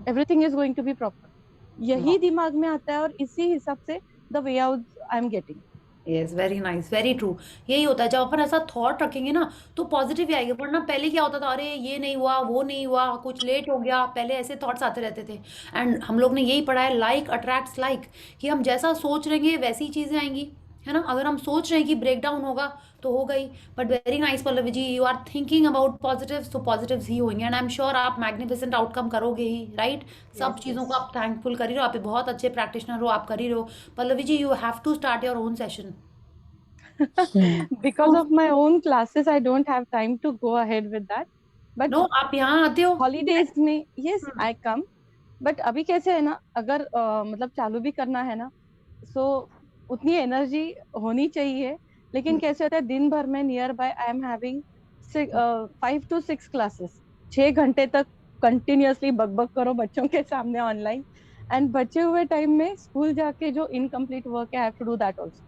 everything is going to be proper. यही दिमाग में आता है और इसी हिसाब से the way out I am getting. Yes, very nice, very true. यही होता है, जब अपन ऐसा थॉट रखेंगे ना तो पॉजिटिव ही आएगा, वरना पहले क्या होता था, अरे ये नहीं हुआ, वो नहीं हुआ, कुछ लेट हो गया, पहले ऐसे थॉट्स आते रहते थे। एंड हम लोग ने यही पढ़ा है, लाइक अट्रैक्ट्स लाइक, कि हम जैसा सोच रहेंगे वैसी चीज़ें आएंगी, है ना। अगर हम सोच रहे हैं कि ब्रेक डाउन होगा तो हो गई, but very nice Pallavi ji, you are thinking about positive, तो पॉजिटिव्स ही होंगे एंड आई एम श्योर आप मैग्निफिसेंट आउटकम करोगे ही, राइट। सब चीज़ों को आप थैंकफुल कर ही रहे हो, आप बहुत अच्छे प्रैक्टिशनर हो, आप कर ही रहे हो। Pallavi ji, you have to start your own session. Because of my own classes I don't have time to go ahead with that, but no, आप यहाँ आते हो holidays में, yes I come, but अभी कैसे है ना, अगर मतलब चालू भी करना है ना, so उतनी एनर्जी होनी चाहिए, लेकिन कैसे होता है दिन भर में near by I am having 5 to 6 classes, 6 घंटे तक कंटिन्यूअसली बकबक करो बच्चों के सामने ऑनलाइन, एंड बचे हुए टाइम में स्कूल जाके जो इनकम्प्लीट वर्क है I have to do that also,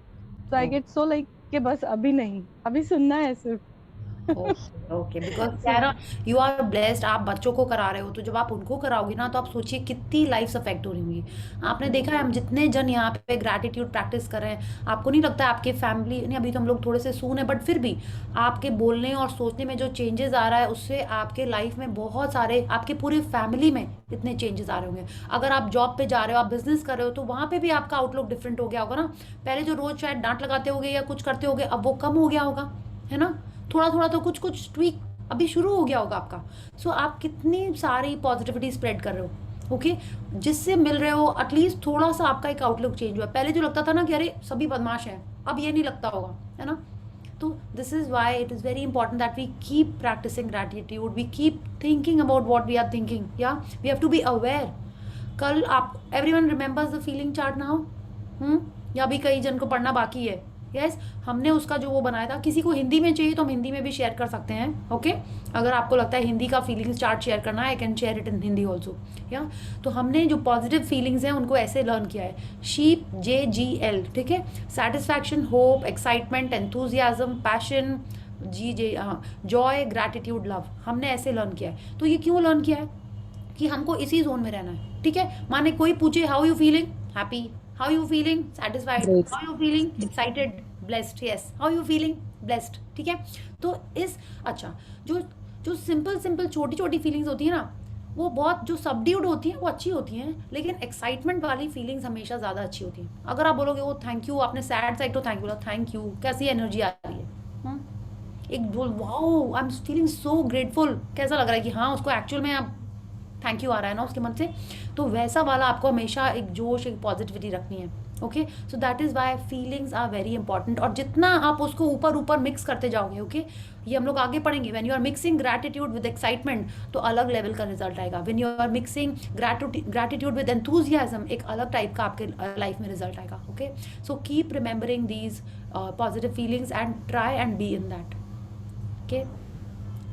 so I get so like कि बस अभी नहीं, अभी सुनना है सिर्फ। ओके बिकॉज क्या है ना, यू आर ब्लेस्ड, आप बच्चों को करा रहे हो, तो जब आप उनको कराओगे ना तो आप सोचिए कितनी लाइफ अफेक्ट हो रही होंगी। आपने देखा है हम जितने जन यहाँ पे ग्रैटिट्यूड प्रैक्टिस कर रहे हैं, आपको नहीं लगता है आपके फैमिली नहीं, अभी तो हम लोग थोड़े से सून है बट फिर भी आपके बोलने और सोचने में जो चेंजेस आ रहा है उससे आपके लाइफ में बहुत सारे, आपके पूरे फैमिली में इतने चेंजेस आ रहे होंगे। अगर आप जॉब पे जा रहे हो, आप बिजनेस कर रहे हो, तो वहाँ पे भी आपका आउटलुक डिफरेंट हो गया होगा ना। पहले जो रोज शायद डांट लगाते होगे या कुछ करते होगे, अब वो कम हो गया होगा, है ना। थोड़ा थोड़ा तो कुछ कुछ ट्वीक अभी शुरू हो गया होगा आपका। सो आप कितनी सारी पॉजिटिविटी स्प्रेड कर रहे हो, ओके। जिससे मिल रहे हो एटलीस्ट थोड़ा सा आपका एक आउटलुक चेंज हुआ। पहले जो लगता था ना कि अरे सभी बदमाश हैं, अब ये नहीं लगता होगा, है ना। तो this is why it is very important that we keep practicing gratitude, we keep thinking about what we are thinking, या we have to be aware. कल आप everyone remembers the feeling chart now, या भी कई जन को पढ़ना बाकी है। यस, हमने उसका जो वो बनाया था, किसी को हिंदी में चाहिए तो हम हिंदी में भी शेयर कर सकते हैं, ओके। अगर आपको लगता है हिंदी का फीलिंग्स चार्ट शेयर करना है, I can share it in Hindi also, या। तो हमने जो पॉजिटिव फीलिंग्स हैं उनको ऐसे लर्न किया है, शीप JGL, ठीक है। Satisfaction, hope, excitement, enthusiasm, passion, Joy, gratitude, love, हमने ऐसे लर्न किया है। तो ये क्यों लर्न किया है कि हमको इसी जोन में रहना है, ठीक है। माने कोई पूछे how you feeling, happy, how you feeling, satisfied, Great. How you feeling, excited, blessed, yes, how you feeling, blessed, ठीक है। तो इस अच्छा, जो जो सिंपल सिंपल छोटी छोटी फीलिंग्स होती है ना, वो बहुत जो सबड्यूड होती हैं वो अच्छी होती हैं, लेकिन एक्साइटमेंट वाली फीलिंग्स हमेशा ज़्यादा अच्छी होती हैं। अगर आप बोलोगे वो थैंक यू, आपने सैड साइड तो थैंक यू बोला, थैंक यू, कैसी एनर्जी आ रही है, एक बोल wow I am feeling so grateful, कैसा लग रहा है कि हाँ उसको एक्चुअल में आप थैंक यू आ रहा है ना उसके मन से। तो वैसा वाला आपको हमेशा एक जोश, एक पॉजिटिविटी रखनी है, okay. So that is why feelings are very important. और जितना आप उसको ऊपर ऊपर मिक्स करते जाओगे, ओके, ये हम लोग आगे पढ़ेंगे। When you are mixing gratitude with excitement तो अलग लेवल का रिजल्ट आएगा। When you are mixing gratitude with enthusiasm एक अलग टाइप का आपके लाइफ में रिजल्ट आएगा, okay. So keep remembering these positive feelings and try and be in that, okay.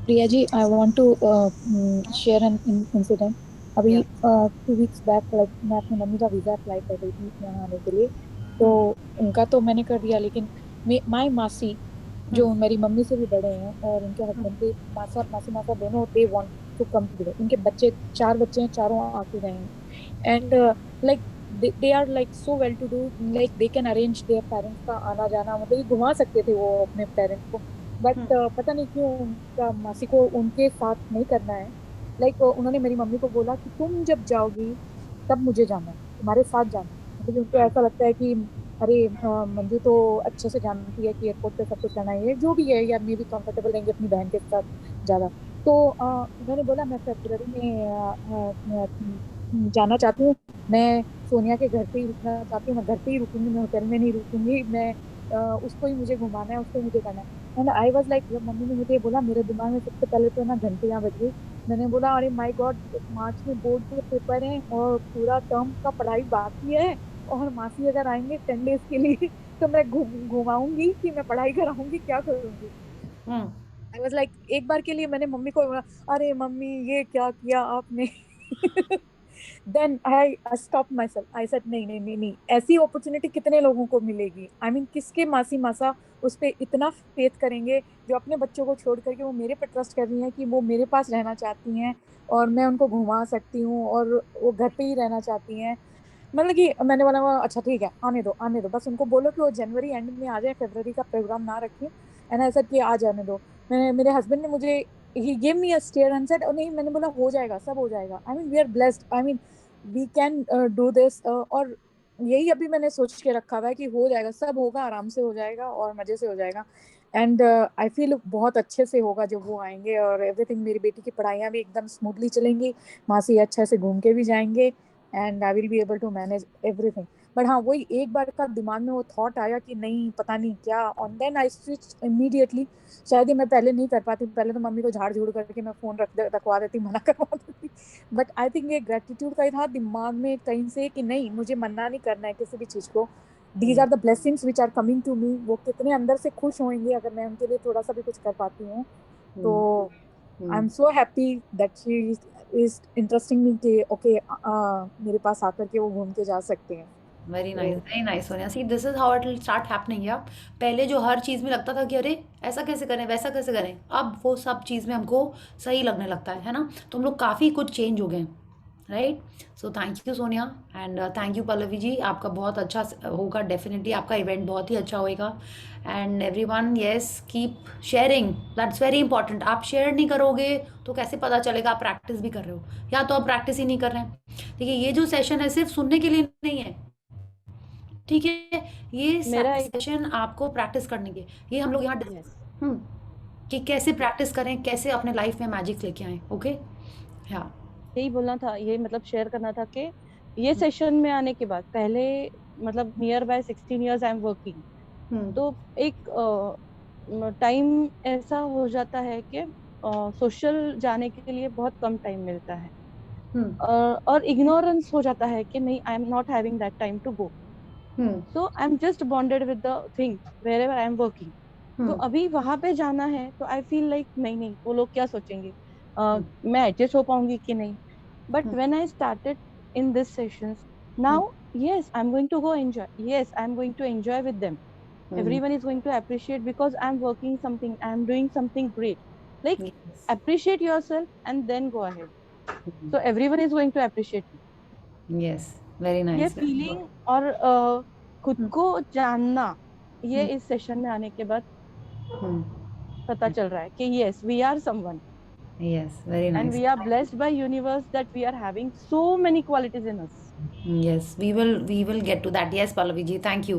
Priya ji, I want to share an incident. अभी 2 weeks back, like मैं अपनी mummy का वीज़ा अप्लाई कर रही थी यहाँ आने के लिए, तो उनका तो मैंने कर दिया, लेकिन माई मासी जो मेरी मम्मी से भी बड़े हैं और उनके हस्बैंड के मासा दोनों, they want to come together. उनके बच्चे 4 बच्चे हैं, चारों आके गए हैं, and like they are like so well to do, like they can arrange their parents का आना जाना, मतलब ये घुमा सकते थे वो अपने पेरेंट्स को, बट पता नहीं क्यों उनका मासी को उनके साथ नहीं करना है। लाइक उन्होंने मेरी मम्मी को बोला कि तुम जब जाओगी तब मुझे जाना है, तुम्हारे साथ जाना है, क्योंकि उनको ऐसा लगता है कि अरे मंजू तो अच्छे से जानती है कि एयरपोर्ट पे सब कुछ करना है, जो भी है, या मे भी कंफर्टेबल रहेंगे अपनी बहन के साथ ज़्यादा। तो मैंने बोला मैं फरवरी में जाना चाहती हूँ, मैं सोनिया के घर पे ही रुकना चाहती हूँ, मैं घर पे ही रुकूंगी, मैं होटल में नहीं रुकूंगी, मैं उसको ही मुझे घुमाना है, उसको ही मुझे करना है। एंड आई वाज लाइक, जब मम्मी ने मुझे बोला, मेरे दिमाग में सबसे पहले तो ना घंटियाँ बज गई। मैंने बोला अरे माय गॉड, मार्च में बोर्ड के पेपर हैं और पूरा टर्म का पढ़ाई बाकी है, और मासी अगर आएंगे 10 डेज के लिए तो मैं घुमाऊंगी कि मैं पढ़ाई कराऊंगी, क्या करूंगी। आई वाज लाइक, एक बार के लिए मैंने मम्मी को बोला, अरे मम्मी ये क्या किया आपने। Then I stop myself, I said नहीं नहीं नहीं नहीं, ऐसी अपॉर्चुनिटी कितने लोगों को मिलेगी। आई मीन किसके मासी मासा उस पर इतना फेथ करेंगे, जो अपने बच्चों को छोड़ करके वो मेरे पर ट्रस्ट कर रही हैं कि वो मेरे पास रहना चाहती हैं और मैं उनको घुमा सकती हूँ, और वो घर पे ही रहना चाहती हैं। मतलब कि मैंने बोला अच्छा ठीक है, आने दो, बस उनको बोलो कि वो जनवरी एंड में आ जाए, फरवरी का प्रोग्राम ना रखें। एंड ऐसा कि आ जाने दो। मेरे हस्बैंड ने मुझे, he give me a stare and said, नहीं, मैंने बोला हो जाएगा, सब हो जाएगा। I mean we are blessed, I mean we can do this, और यही अभी मैंने सोच के रखा हुआ है कि हो जाएगा, सब होगा, आराम से हो जाएगा और मजे से हो जाएगा। एंड आई फील बहुत अच्छे से होगा जब वो आएंगे, और एवरीथिंग, मेरी बेटी की पढ़ाइयाँ भी एकदम स्मूथली चलेंगी, मासी अच्छे से घूम के भी जाएंगे, and I will be able to manage everything. But हाँ, वही एक बार का दिमाग में वो थॉट आया कि नहीं पता नहीं क्या, on then I switch immediately. शायद ही मैं पहले नहीं कर पाती, पहले तो मम्मी को झाड़ झूड़ करके मैं फ़ोन रखवा देती, मना करवा देती। बट आई थिंक ये ग्रेटिट्यूड का ही था दिमाग में कहीं से कि नहीं, मुझे मना नहीं करना है किसी भी चीज़ को। These are the blessings which are coming to me. वो कितने अंदर से खुश होंगे अगर मैं उनके लिए थोड़ा सा भी कुछ कर पाती हूँ। तो I am so happy that she is interesting me कि ओके, मेरे पास आकर के वो घूम के जा सकते हैं। Very nice Sonia. See this is how it will start happening. या पहले जो हर चीज़ में लगता था कि अरे ऐसा कैसे करें वैसा कैसे करें, अब वो सब चीज़ में हमको सही लगने लगता है ना। तो हम लोग काफ़ी कुछ चेंज हो गए हैं, right. So thank you Sonia and thank you Pallavi ji. आपका बहुत अच्छा होगा, डेफिनेटली आपका इवेंट बहुत ही अच्छा होएगा। And everyone yes keep sharing, that's very important. आप शेयर नहीं करोगे तो कैसे पता चलेगा आप प्रैक्टिस भी कर रहे हो, या तो आप प्रैक्टिस ही नहीं कर रहे हैं। देखिए ये जो सेशन है सिर्फ सुनने के लिए नहीं है, ठीक है, ये मेरा एक सेशन आपको प्रैक्टिस करने के, ये हम लोग यहाँ yes. कि कैसे प्रैक्टिस करें, कैसे अपने लाइफ में मैजिक लेके आए। ओके हाँ यही बोलना था, ये मतलब शेयर करना था कि ये सेशन में आने के बाद पहले मतलब near by 16 years I am working, तो एक टाइम ऐसा हो जाता है कि सोशल जाने के लिए बहुत कम टाइम मिलता है, और इग्नोरेंस हो जाता है कि नहीं I am not having that time to go, so I am just bonded with the thing wherever I am working. तो अभी वहां पे जाना है तो आई फील लाइक नहीं नहीं वो लोग क्या सोचेंगे, मैं एडजस्ट हो पाऊंगी कि नहीं। But when I started in this sessions now, yes I'm going to go enjoy, yes I'm going to enjoy with them, everyone is going to appreciate because I'm working something, I'm doing something great, like yes appreciate yourself and then go ahead, so everyone is going to appreciate you। yes very ये nice feeling और खुद को जानना, ये इस session में आने के बाद पता चल रहा है कि yes we are someone yes very and nice we are blessed by universe that we are having so many qualities in us। Yes we will get to that. Yes Pallavi ji thank you.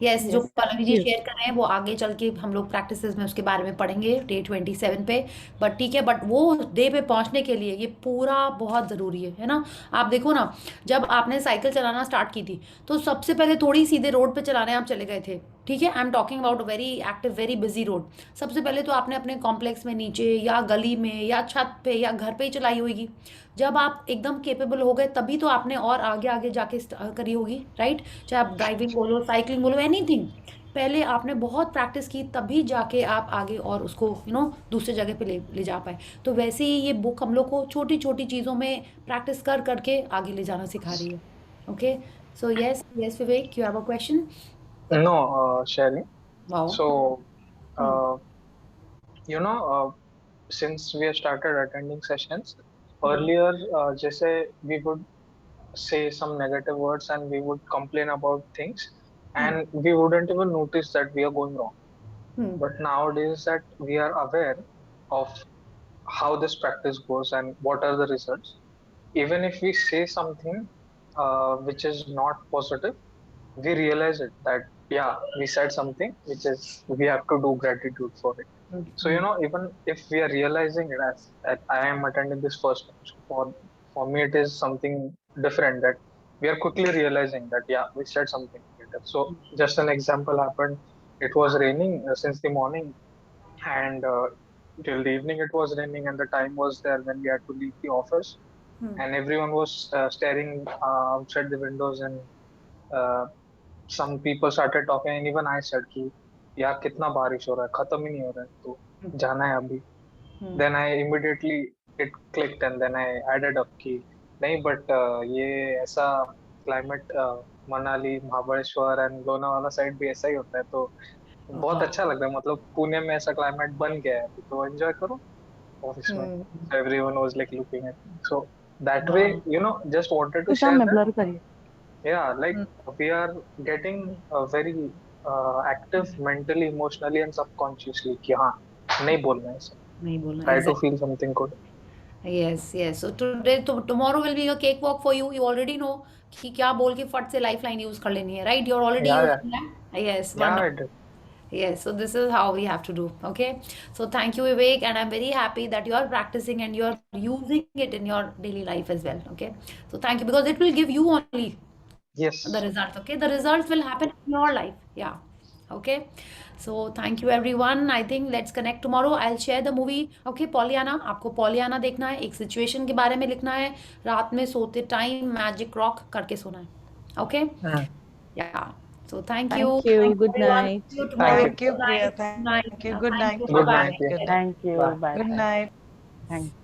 Yes जो yes Pallavi thank ji you। Share कर रहे हैं वो आगे चल के हम लोग प्रैक्टिसेस में उसके बारे में पढ़ेंगे डे 27 पे। बट ठीक है, बट वो डे पे पहुंचने के लिए ये पूरा बहुत ज़रूरी है ना। आप देखो ना, जब आपने साइकिल चलाना स्टार्ट की थी तो सबसे पहले थोड़ी सीधे रोड पे चलाने आप चले गए थे, ठीक है। I am talking about very active very busy road. सबसे पहले तो आपने अपने कॉम्प्लेक्स में नीचे या गली में या छत पे या घर पे ही चलाई होगी। जब आप एकदम केपेबल हो गए तभी तो आपने और आगे आगे जाके करी होगी, राइट। चाहे आप ड्राइविंग बोलो, साइकिलिंग बोलो, एनीथिंग, पहले आपने बहुत प्रैक्टिस की तभी जाके आप आगे और उसको दूसरे जगह पे ले जा पाए। तो वैसे ही ये बुक हम लोग को छोटी छोटी चीज़ों में प्रैक्टिस कर करके आगे ले जाना सिखा रही है। Okay so yes yes Vivek you have a question. No, Shelly. Wow So, uh, since we have started attending sessions earlier, जैसे we would say some negative words and we would complain about things, and we wouldn't even notice that we are going wrong. But nowadays that we are aware of how this practice goes and what are the results, even if we say something which is not positive, we realize it that yeah, we said something which is we have to do gratitude for it. So even if we are realizing it as that I am attending this first time, so for me it is something different, that we are quickly realizing that yeah, we said something negative. So just an example happened. It was raining since the morning, and till the evening it was raining, and the time was there when we had to leave the office, and everyone was staring outside the windows, and uh, some people started talking, and even I said कि यार कितना बारिश हो रहा है, खत्म ही नहीं हो रहा है, तो जाना है अभी। Then I immediately it clicked, and then I added up कि नहीं, but ये ऐसा climate Manali, Mahabaleshwar and Lonavala side भी ऐसा ही होता है, तो बहुत अच्छा लग रहा है। मतलब पुणे में ऐसा क्लाइमेट बन गया है तो एंजॉय करो ऑफिस में। So everyone was like looking at me. So that way, just wanted to share में that. ब्लर करिए। Yeah, like we are getting very active mentally, emotionally and subconsciously कि हाँ नहीं बोलना है ऐसा, नहीं बोलना try to exactly. feel something good. yes so tomorrow will be a cakewalk for you already know कि क्या बोल के फट से लाइफ लाइन यूज कर लेनी है, right? You're already Yeah, using that. Yes yeah, I wonderful. did. Yes, so this is how we have to do. Okay, so thank you Vivek, and I'm very happy that you are practicing and you're using it in your daily life as well. Okay, so thank you, because it will give you only Yes. the results. Okay, the results will happen in your life. Yeah. Okay, so thank you everyone. I think let's connect tomorrow. I'll share the movie. Okay, Pollyanna, आपको Pollyanna देखना है, एक situation के बारे में लिखना है, रात में सोते टाइम मैजिक रॉक करके सोना है। Okay, yeah. So thank you. Thank you, Thank good everyone. night। See you tomorrow. Thank you. Thank you, Good Priya. night. Thank you. Good Good night. night. Thank you. Good Bye-bye. night. Yes. Thank you, Bye. bye Good bye। night. Thank you।